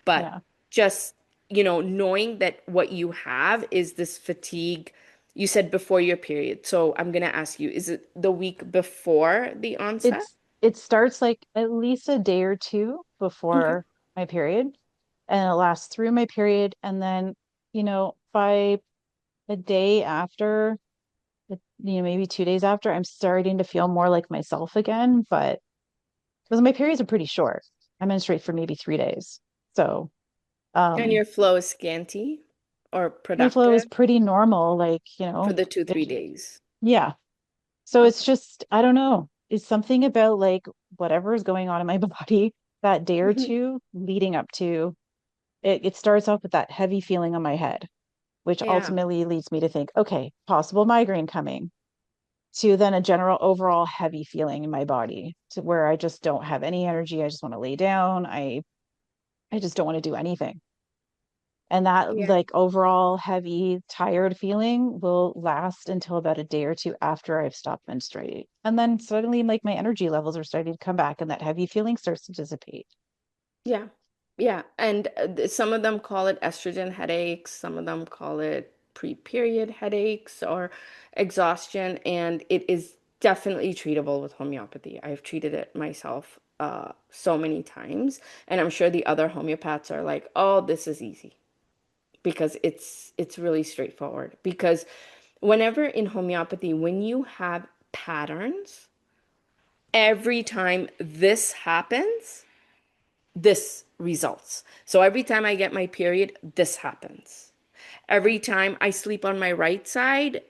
But Yeah. just, knowing that what you have is this fatigue, you said before your period. So I'm going to ask you, is it the week before the onset? It starts like at least a day or two Okay. before my period, and it lasts through my period, and then, by a day after, maybe 2 days after, I'm starting to feel more like myself again, but because my periods are pretty short. I menstruate for maybe 3 days. So, And um, your flow is scanty or my flow is productive pretty normal, like, for the two, it, 3 days. yeah. So it's Okay. just, I don't know. It's something about like whatever is going on in my body that day or Mhm. two leading up to it starts off with that heavy feeling on my head, which Yeah. ultimately leads me to think, okay, possible migraine coming, to then a general overall heavy feeling in my body to where I just don't have any energy. I just want to lay down. I just don't want to do anything. And that Yeah. like overall heavy, tired feeling will last until about a day or two after I've stopped menstruating. And then suddenly like my energy levels are starting to come back and that heavy feeling starts to dissipate. Yeah. Yeah. And some of them call it estrogen headaches, some of them call it pre-period headaches or exhaustion, and it is definitely treatable with homeopathy. I've treated it myself so many times, and I'm sure the other homeopaths are like, "Oh, this is easy." Because it's really straightforward. Because whenever in homeopathy, when you have patterns, every time this happens, this results. So every time I get my period, this happens. Every time I sleep on my right side,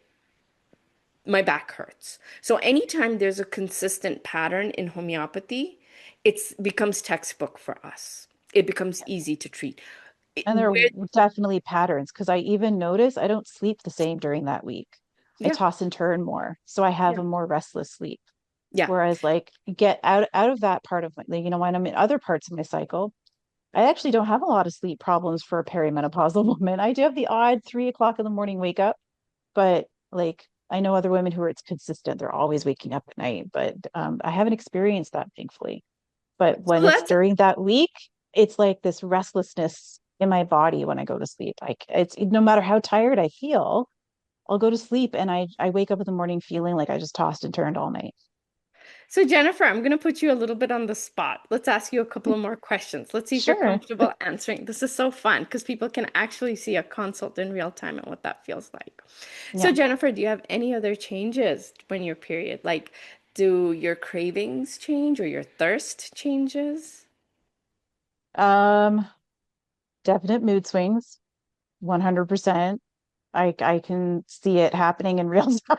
my back hurts. So anytime there's a consistent pattern in homeopathy, it becomes textbook for us. It becomes easy to treat. And there are Where, definitely patterns because I even notice I don't sleep the same during that week. I yeah, toss and turn more. So I have yeah, a more restless sleep. yeah. Whereas like get out of that part of my, like, when I'm in other parts of my cycle, I actually don't have a lot of sleep problems for a perimenopausal woman. I do have the odd 3 o'clock in the morning wake up, but like I know other women who are it's consistent. They're always waking up at night, but I haven't experienced that thankfully. But So when it's that's during that week, it's like this restlessness in my body when I go to sleep. Like it's no matter how tired I feel, I'll go to sleep and I wake up in the morning feeling like I just tossed and turned all night. So, Jennifer, I'm going to put you a little bit on the spot. Let's ask you a couple of more questions. Let's see if you're Sure. comfortable answering. This is so fun because people can actually see a consult in real time and what that feels like. So, Yeah. Jennifer, do you have any other changes when your period? Like, do your cravings change or your thirst changes? Um, Definite mood swings, 100%. I can see it happening in real time.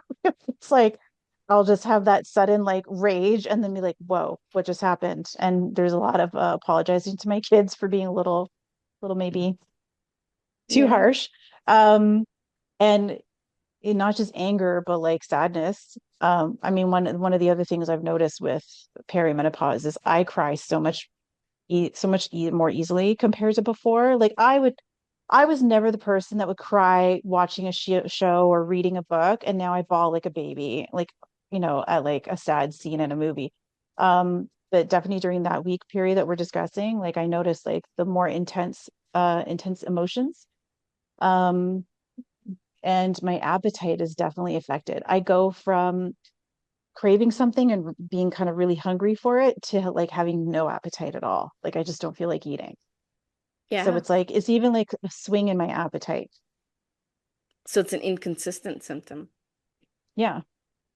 It's like I'll just have that sudden like rage and then be like, whoa, what just happened? And there's a lot of apologizing to my kids for being a little maybe too Yeah. harsh. And not just anger, but like sadness. I mean, one of the other things I've noticed with perimenopause is I cry more easily compared to before. Like I was never the person that would cry watching a show or reading a book, and now I bawl like a baby, like at like a sad scene in a movie. But definitely during that week period that we're discussing, like I noticed like the more intense emotions. Um, and my appetite is definitely affected. I go from craving something and being kind of really hungry for it to like having no appetite at all. Like I just don't feel like eating. So Yeah. it's even like a swing in my appetite. So it's an inconsistent symptom. Yeah.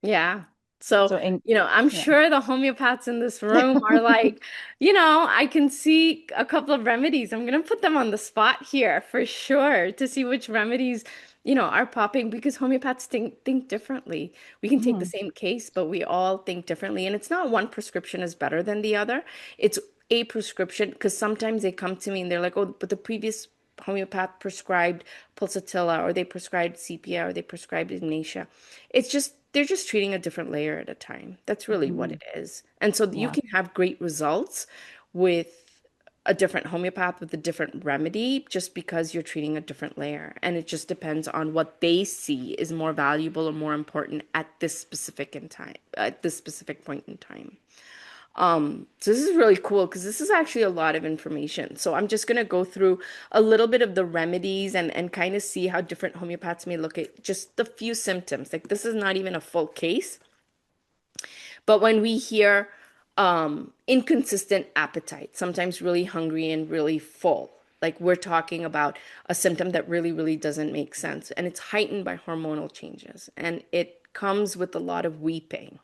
Yeah. So, So and I'm yeah. sure the homeopaths in this room are like, I can see a couple of remedies. I'm going to put them on the spot here for sure to see which remedies, are popping because homeopaths think differently. We can take the Mhm. same case, but we all think differently. And it's not one prescription is better than the other. It's a prescription because sometimes they come to me and they're like, oh, but the previous homeopath prescribed pulsatilla or they prescribed sepia or they prescribed ignatia. It's just they're just treating a different layer at a time. That's really what Mhm. it is. And so you Yeah. can have great results with a different homeopath with a different remedy just because you're treating a different layer. And it just depends on what they see is more valuable or more important at this specific in time, at this specific point in time. So this is really cool because this is actually a lot of information. So I'm just going to go through a little bit of the remedies and kind of see how different homeopaths may look at just the few symptoms. Like this is not even a full case, but when we hear inconsistent appetite, sometimes really hungry and really full, like we're talking about a symptom that really, really doesn't make sense. And it's heightened by hormonal changes. And it comes with a lot of weeping.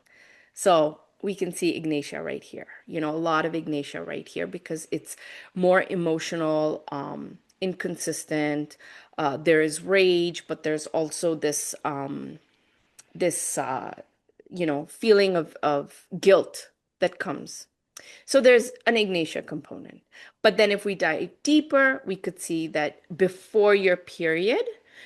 So we can see Ignatia right here, a lot of Ignatia right here because it's more emotional, inconsistent. There is rage, but there's also this feeling of guilt that comes. So there's an Ignatia component. But then if we dive deeper, we could see that before your period,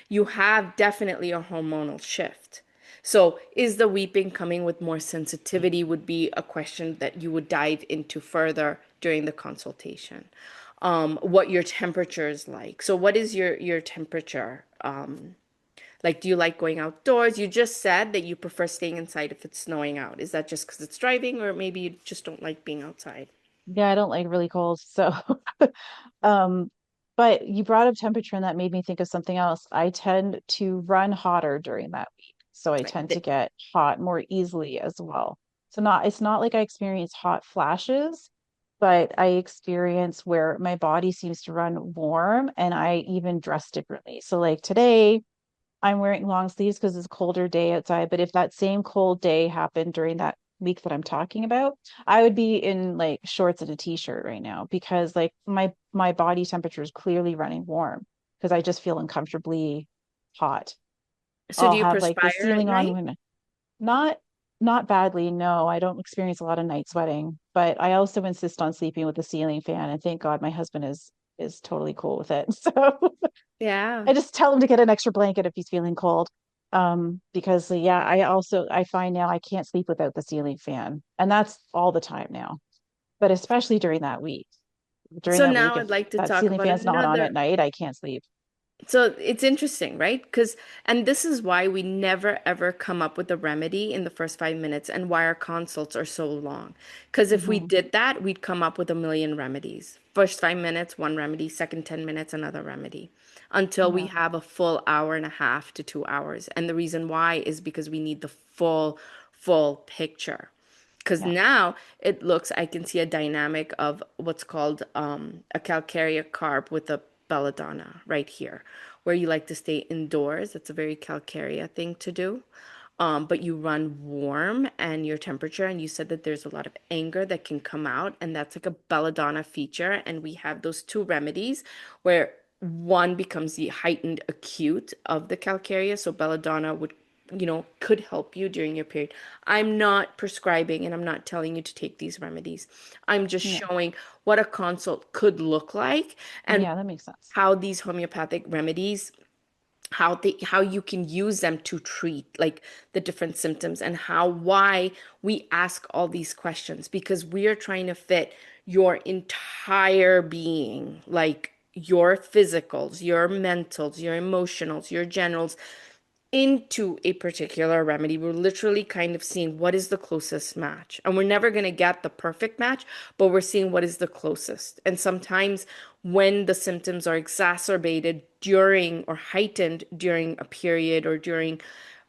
you have definitely a hormonal shift. So is the weeping coming with more sensitivity would be a question that you would dive into further during the consultation. What your temperature is like. So what is your temperature? Like, do you like going outdoors? You just said that you prefer staying inside if it's snowing out. Is that just because it's driving, or maybe you just don't like being outside? Yeah, I don't like really cold. So um but you brought up temperature and that made me think of something else. I tend to run hotter during that week. So I tend to Th- get hot more easily as well. So it's not like I experience hot flashes, but I experience where my body seems to run warm and I even dress differently. So like today I'm wearing long sleeves because it's a colder day outside. But if that same cold day happened during that week that I'm talking about, I would be in like shorts and a t-shirt right now because like my body temperature is clearly running warm because I just feel uncomfortably hot. So do I'll you have like the perspire at ceiling on night? when not not badly, no, I don't experience a lot of night sweating, but I also insist on sleeping with the ceiling fan and thank God my husband is totally cool with it. So Yeah. I just tell him to get an extra blanket if he's feeling cold. Because yeah, I find now I can't sleep without the ceiling fan. And that's all the time now. But especially during that week. During So that now week, if I'd like to that talk ceiling about fan's not on at another. night, I can't sleep. So it's interesting, right? Because, and this is why we never ever come up with a remedy in the first 5 minutes and why our consults are so long. Because if we Hmm. did that, we'd come up with a million remedies. First 5 minutes, one remedy, second 10 minutes, another remedy, until we Yeah. have a full hour and a half to 2 hours. And the reason why is because we need the full picture. Because Yeah. now it looks, I can see a dynamic of what's called a calcarea carp with a belladonna right here, where you like to stay indoors. That's a very calcarea thing to do. But you run warm and your temperature, and you said that there's a lot of anger that can come out, and that's like a belladonna feature. And we have those two remedies where one becomes the heightened acute of the calcarea. So belladonna would, could help you during your period. I'm not prescribing and I'm not telling you to take these remedies. I'm just Yeah. showing what a consult could look like and Yeah, that makes sense. how these homeopathic remedies, how you can use them to treat like the different symptoms, and how why we ask all these questions, because we are trying to fit your entire being, like your physicals, your mentals, your emotionals, your generals, into a particular remedy. We're literally kind of seeing what is the closest match. And we're never going to get the perfect match, but we're seeing what is the closest. And sometimes when the symptoms are exacerbated during or heightened during a period or during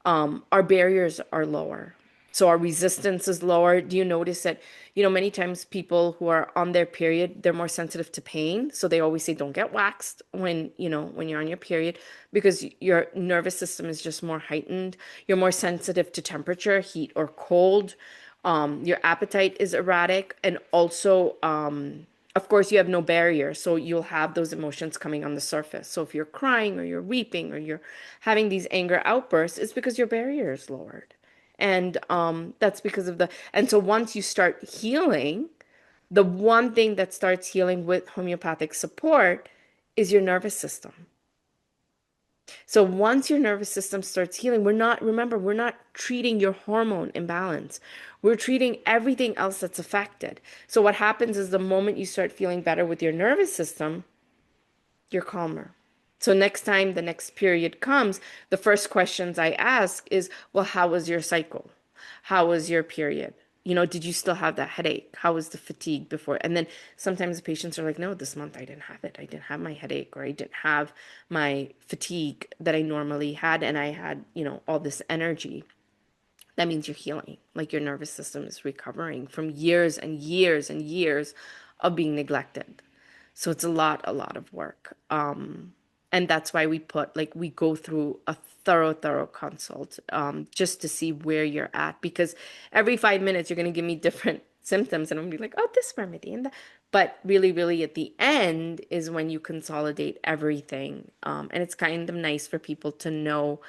our barriers are lower. So our resistance is lower. Do you notice that, many times people who are on their period, they're more sensitive to pain. So they always say, don't get waxed when you're on your period, because your nervous system is just more heightened. You're more sensitive to temperature, heat or cold. Your appetite is erratic. And also, of course, you have no barrier. So you'll have those emotions coming on the surface. So if you're crying or you're weeping or you're having these anger outbursts, it's because your barrier is lowered. And that's because of and so once you start healing, the one thing that starts healing with homeopathic support is your nervous system. So once your nervous system starts healing, remember, we're not treating your hormone imbalance. We're treating everything else that's affected. So what happens is the moment you start feeling better with your nervous system, you're calmer. So next time the next period comes, the first questions I ask is, well, how was your cycle? How was your period? Did you still have that headache? How was the fatigue before? And then sometimes the patients are like, no, this month I didn't have it. I didn't have my headache, or I didn't have my fatigue that I normally had. And I had, all this energy. That means you're healing. Like your nervous system is recovering from years and years and years of being neglected. So it's a lot of work. And that's why we go through a thorough consult, just to see where you're at. Because every 5 minutes, you're going to give me different symptoms, and I'm going to be like, oh, this remedy and that. But really, really, at the end is when you consolidate everything. And it's kind of nice for people to know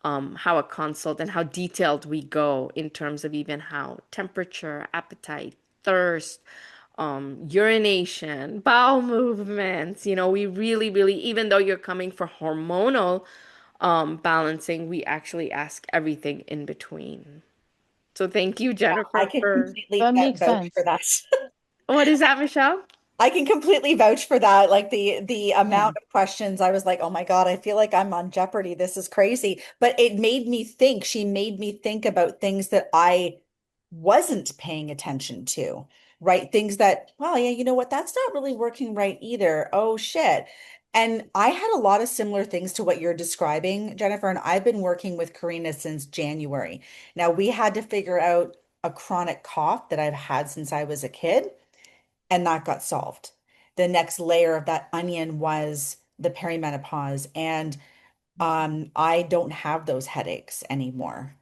how a consult and how detailed we go in terms of even how temperature, appetite, thirst, urination, bowel movements. We really, really, even though you're coming for hormonal balancing, we actually ask everything in between. So thank you, I Jennifer, can for completely That makes vouch for sense. that. what is that, Michelle? I can completely vouch for that. Like the Yeah. amount of questions, I was like, oh my God, I feel like I'm on Jeopardy. This is crazy. But it made me think. She made me think about things that I wasn't paying attention to, right? Things that, well, yeah, you know what? That's not really working right either. Oh shit. And I had a lot of similar things to what you're describing, Jennifer, and I've been working with Karina since January. Now, we had to figure out a chronic cough that I've had since I was a kid, and that got solved. The next layer of that onion was the perimenopause, and I don't have those headaches anymore.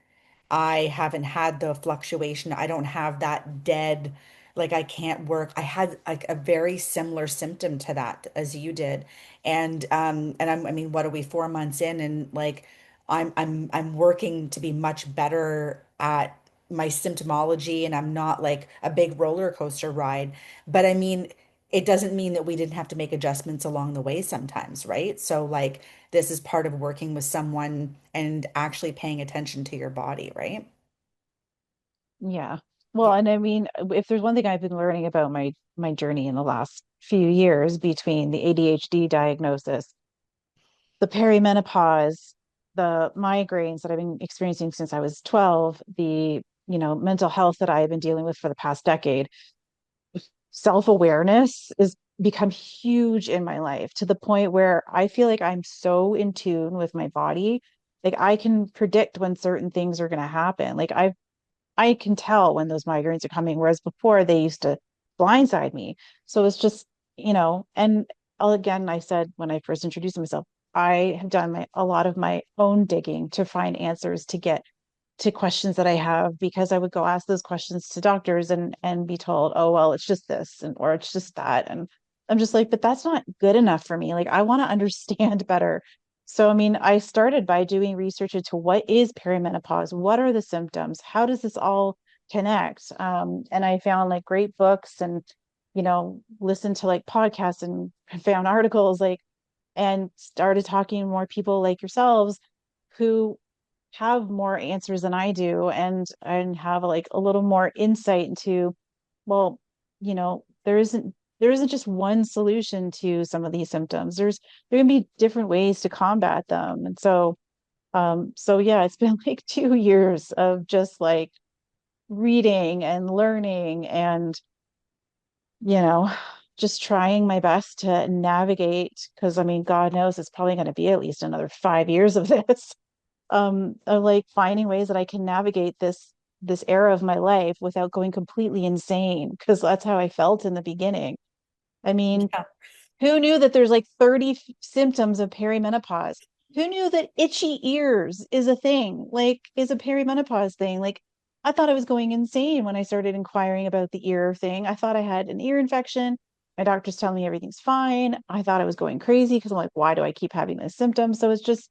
I haven't had the fluctuation. I don't have that dead, like I can't work. I had like a very similar symptom to that as you did. I mean, what are we, 4 months in, and like I'm working to be much better at my symptomology, and I'm not like a big roller coaster ride. But I mean, it doesn't mean that we didn't have to make adjustments along the way sometimes, right? So like this is part of working with someone and actually paying attention to your body, right? Yeah. Well, and I mean, if there's one thing I've been learning about my journey in the last few years between the ADHD diagnosis, the perimenopause, the migraines that I've been experiencing since I was 12, the, mental health that I've been dealing with for the past decade, self-awareness has become huge in my life to the point where I feel like I'm so in tune with my body. Like I can predict when certain things are going to happen. I can tell when those migraines are coming, whereas before they used to blindside me. So it's just, and again, I said when I first introduced myself, I have done a lot of my own digging to find answers to get to questions that I have because I would go ask those questions to doctors and be told, oh well, it's just this and or it's just that. And I'm just like, but that's not good enough for me. Like I want to understand better. So I mean, I started by doing research into what is perimenopause, what are the symptoms, how does this all connect? And I found like great books and listened to like podcasts and found articles like and started talking to more people like yourselves who have more answers than I do and have like a little more insight into, well, there isn't just one solution to some of these symptoms. There can be different ways to combat them. And so yeah, it's been like 2 years of just like reading and learning and you know just trying my best to navigate because I mean, God knows it's probably going to be at least another 5 years of this of like finding ways that I can navigate this era of my life without going completely insane because that's how I felt in the beginning. I mean, Yeah. who knew that there's like 30 symptoms of perimenopause? Who knew that itchy ears is a thing, like is a perimenopause thing? Like I thought I was going insane when I started inquiring about the ear thing. I thought I had an ear infection. My doctor's telling me everything's fine. I thought I was going crazy because I'm like, why do I keep having this symptom? So it's just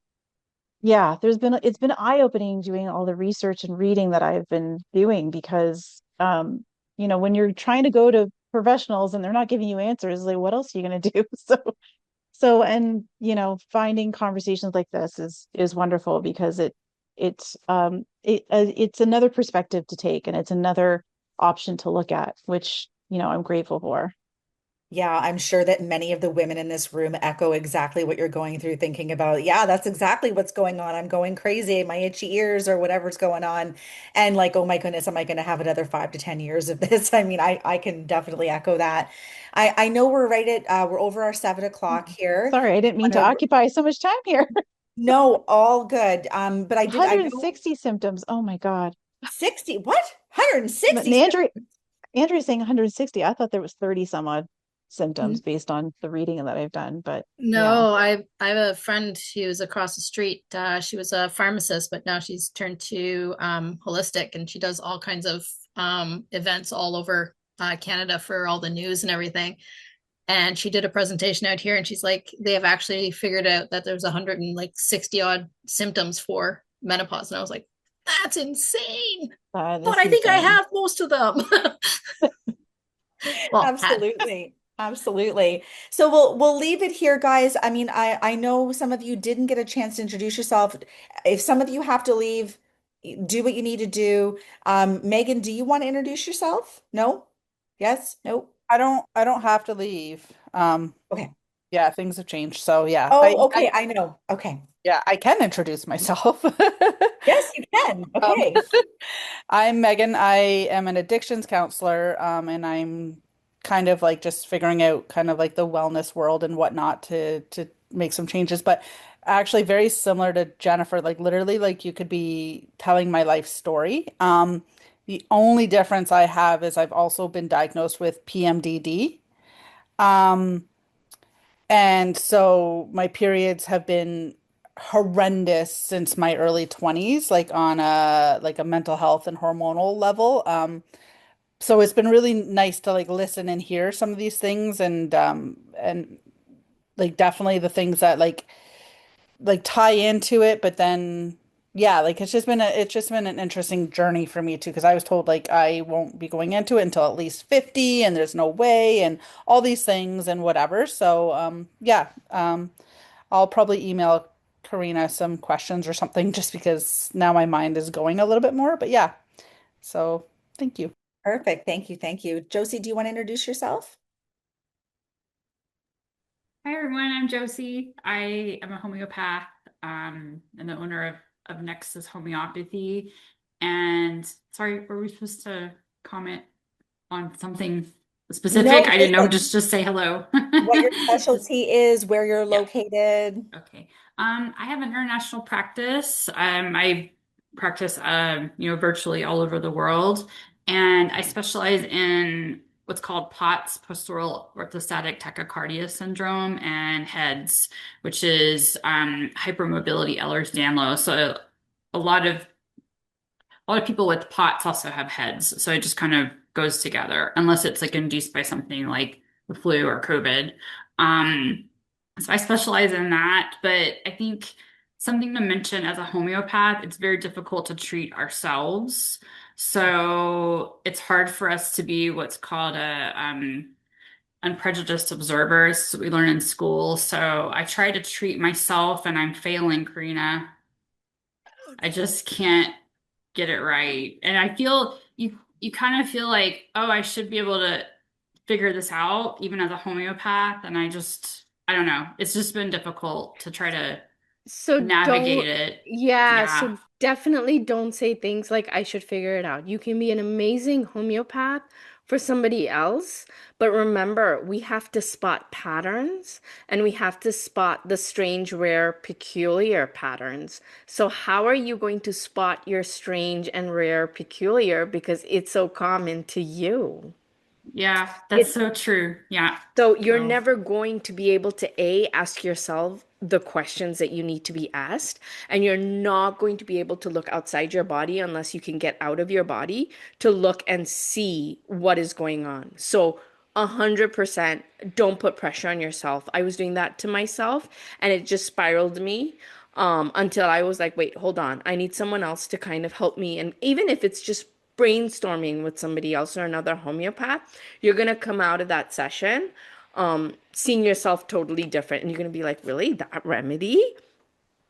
yeah, it's been eye-opening doing all the research and reading that I've been doing because when you're trying to go to professionals and they're not giving you answers, like what else are you going to do? So and finding conversations like this is wonderful because it's another perspective to take and it's another option to look at, which I'm grateful for. Yeah, I'm sure that many of the women in this room echo exactly what you're going through, thinking about, yeah, that's exactly what's going on. I'm going crazy, my itchy ears or whatever's going on. And like, oh my goodness, am I going to have another 5 to 10 years of this? I mean, I can definitely echo that. I know we're right at we're over our 7 o'clock here. Sorry, I didn't mean to occupy so much time here. No, all good. But I know 160 symptoms. Oh my God. 60, what? But 160. Andrew's saying 160. I thought there was 30 some odd symptoms based on the reading that I've done. But yeah. No, I have a friend who's across the street. She was a pharmacist, but now she's turned to holistic, and she does all kinds of events all over Canada for all the news and everything. And she did a presentation out here, and she's like, they have actually figured out that there's 160 odd symptoms for menopause. And I was like, that's insane. That But is I think I insane. have most of them. Well, had. Absolutely. Absolutely. So we'll leave it here, guys. I mean, I know some of you didn't get a chance to introduce yourself. If some of you have to leave, do what you need to do. Megan, do you want to introduce yourself? No? Yes? No? I don't have to leave. Okay. Yeah, things have changed. So yeah, Oh, okay. I know. Okay. yeah, I can introduce myself. Yes, you can. Um, Okay. I'm Megan. I am an addictions counselor, and I'm kind of like just figuring out kind of like the wellness world and whatnot to make some changes. But actually, very similar to Jennifer, like literally, like you could be telling my life story. The only difference I have is I've also been diagnosed with PMDD. Um, and so my periods have been horrendous since my early 20s, like on a mental health and hormonal level. So it's been really nice to like listen and hear some of these things and like definitely the things that like tie into it, but then yeah, like it's just been an interesting journey for me too, because I was told like I won't be going into it until at least 50 and there's no way and all these things and whatever. So yeah, I'll probably email Karina some questions or something just because now my mind is going a little bit more. But yeah, so thank you. Perfect. Thank you. Thank you. Josie, do you want to introduce yourself? Hi everyone, I'm Josie. I am a homeopath and the owner of Nexus Homeopathy. And sorry, were we supposed to comment on something specific? No, I just didn't know, like just say hello. what your Just specialty is, where you're yeah. located. Okay. I have an international practice. I practice, virtually all over the world, and I specialize in what's called POTS, postural orthostatic tachycardia syndrome, and HEADS, which is hypermobility Ehlers-Danlos. So a lot of a lot of people with POTS also have heads, so it just kind of goes together, unless it's like induced by something like the flu or COVID. Um, so I specialize in that, but I think something to mention as a homeopath, it's very difficult to treat ourselves. So it's hard for us to be what's called a unprejudiced observers. So we learn in school. So I try to treat myself, and I'm failing, Karina. I just can't get it right. And I feel you kind of feel like, oh, I should be able to figure this out even as a homeopath. And I don't know. It's just been difficult to try to So navigate don't, it. yeah, Yeah. so definitely don't say things like, I should figure it out. You can be an amazing homeopath for somebody else, but remember, we have to spot patterns and we have to spot the strange, rare, peculiar patterns. So, how are you going to spot your strange and rare, peculiar because it's so common to you? Yeah, that's It's so true. Yeah. so you're So, never going to be able to ask yourself the questions that you need to be asked, and you're not going to be able to look outside your body unless you can get out of your body to look and see what is going on. So 100% don't put pressure on yourself. I was doing that to myself and it just spiraled me until I was like, wait, hold on. I need someone else to kind of help me. And even if it's just brainstorming with somebody else or another homeopath, you're going to come out of that session seeing yourself totally different. And you're going to be like, really? That remedy?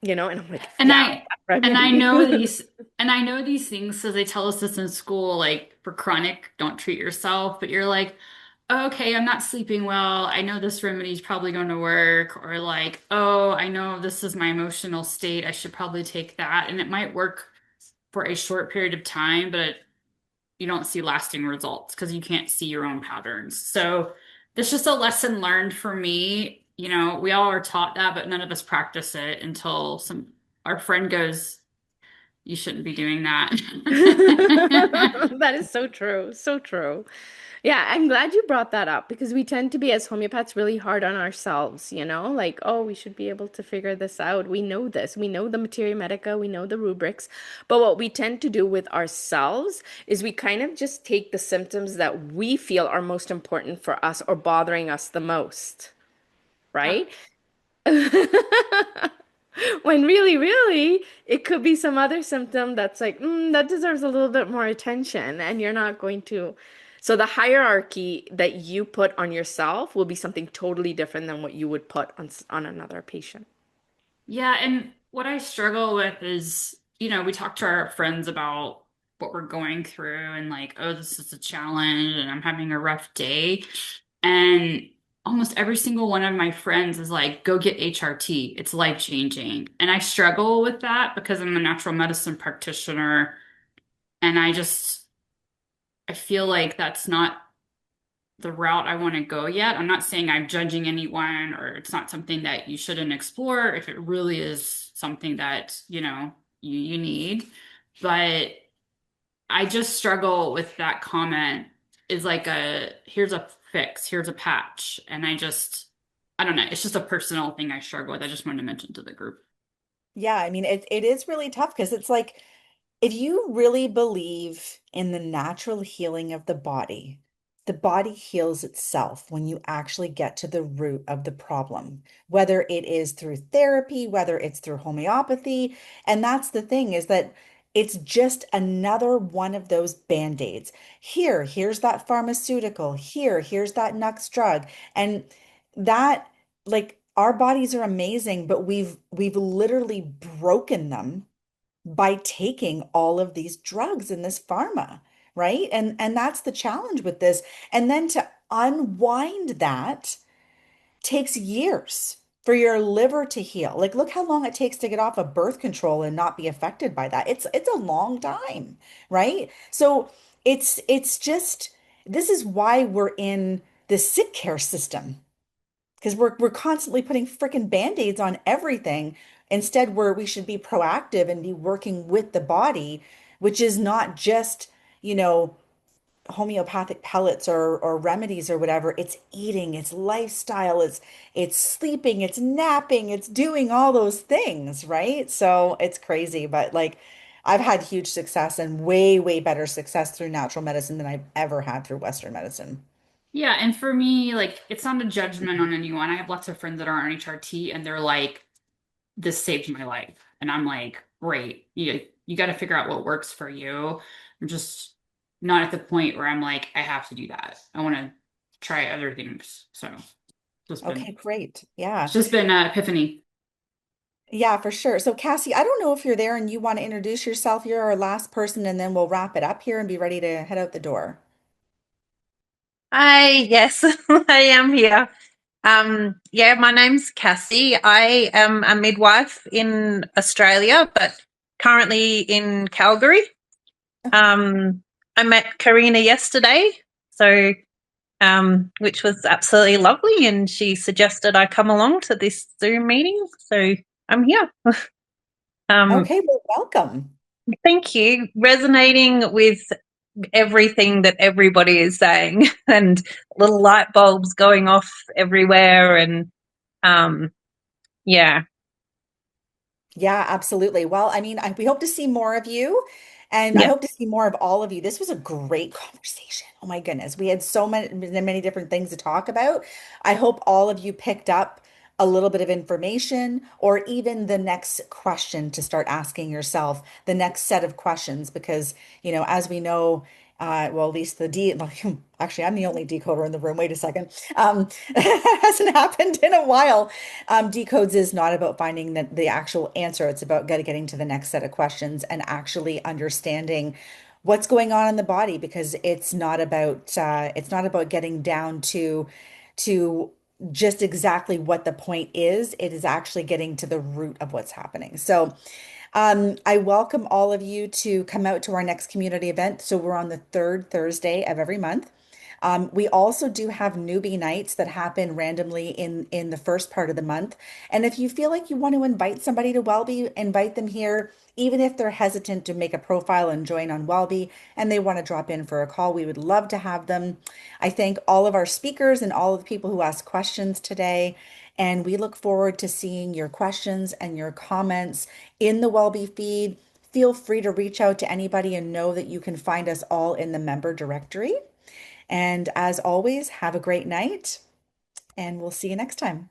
You know? And I'm like, and yeah, I that and I remedy. know these and I know these things because they tell us this in school, like for chronic, don't treat yourself, but you're like, okay, I'm not sleeping well. I know this remedy is probably going to work. Or like, oh, I know this is my emotional state. I should probably take that. And it might work for a short period of time, but you don't see lasting results because you can't see your own patterns. So that's just a lesson learned for me. You know, we all are taught that, but none of us practice it until our friend goes, you shouldn't be doing that. That is so true. So true. Yeah, I'm glad you brought that up because we tend to be, as homeopaths, really hard on ourselves, you know? Like, oh, we should be able to figure this out. We know this. We know the materia medica, we know the rubrics. But what we tend to do with ourselves is we kind of just take the symptoms that we feel are most important for us or bothering us the most, Yep. right? When really, really, it could be some other symptom that's like, that deserves a little bit more attention, and you're not going to. So the hierarchy that you put on yourself will be something totally different than what you would put on another patient. Yeah, and what I struggle with is, we talk to our friends about what we're going through and like, oh, this is a challenge and I'm having a rough day. And almost every single one of my friends is like, go get HRT. It's life changing. And I struggle with that because I'm a natural medicine practitioner and I feel like that's not the route I want to go yet. I'm not saying I'm judging anyone or it's not something that you shouldn't explore if it really is something that, you need. But I just struggle with that comment is like here's a fix, here's a patch. And I don't know. It's just a personal thing I struggle with. I just wanted to mention to the group. Yeah, I mean, it is really tough because it's like if you really believe in the natural healing of the body, the body heals itself when you actually get to the root of the problem, whether it is through therapy, whether it's through homeopathy. And that's the thing, is that it's just another one of those band-aids. Here's that pharmaceutical. Here's that next drug. And that, like, our bodies are amazing, but we've literally broken them by taking all of these drugs in this pharma, right? And that's the challenge with this. And then to unwind that takes years for your liver to heal. Like, look how long it takes to get off of birth control and not be affected by that. It's a long time, right? So it's just, this is why we're in the sick care system, because we're constantly putting freaking band-aids on everything. Instead, we should be proactive and be working with the body, which is not just, you know, homeopathic pellets or remedies or whatever. It's eating, it's lifestyle, it's sleeping, it's napping, it's doing all those things, right? So it's crazy, but like, I've had huge success and way better success through natural medicine than I've ever had through Western medicine. Yeah, and for me, like, it's not a judgment on anyone. I have lots of friends that are on HRT and they're like, this saved my life. And I'm like, great. You got to figure out what works for you. I'm just not at the point where I'm like, I have to do that. I want to try other things. So Okay, great. Yeah. it's just been epiphany. Yeah, for sure. So, Cassie, I don't know if you're there and you want to introduce yourself. You're our last person, and then we'll wrap it up here and be ready to head out the door. Hi, yes, I am here. Yeah, my name's Cassie. I am a midwife in Australia, but currently in Calgary. I met Karina yesterday, so which was absolutely lovely, and she suggested I come along to this Zoom meeting, so I'm here. Okay, well, welcome. Thank you. Resonating with everything that everybody is saying and little light bulbs going off everywhere, and yeah. Yeah, absolutely. Well, I mean, we hope to see more of you, and I Yeah. hope to see more of all of you. This was a great conversation. Oh my goodness. We had so many different things to talk about. I hope all of you picked up a little bit of information, or even the next question to start asking yourself, the next set of questions, because, as we know, well, at least actually, I'm the only decoder in the room. Wait a second. It hasn't happened in a while. Decodes is not about finding the actual answer. It's about getting to the next set of questions and actually understanding what's going on in the body, because it's not about getting down to just exactly what the point is. It is actually getting to the root of what's happening. So I welcome all of you to come out to our next community event. So we're on the third Thursday of every month. We also do have newbie nights that happen randomly in the first part of the month. And if you feel like you want to invite somebody to Wellbee, invite them here, even if they're hesitant to make a profile and join on Wellbee and they want to drop in for a call. We would love to have them. I thank all of our speakers and all of the people who asked questions today. And we look forward to seeing your questions and your comments in the Wellbee feed. Feel free to reach out to anybody and know that you can find us all in the member directory. And as always, have a great night, and we'll see you next time.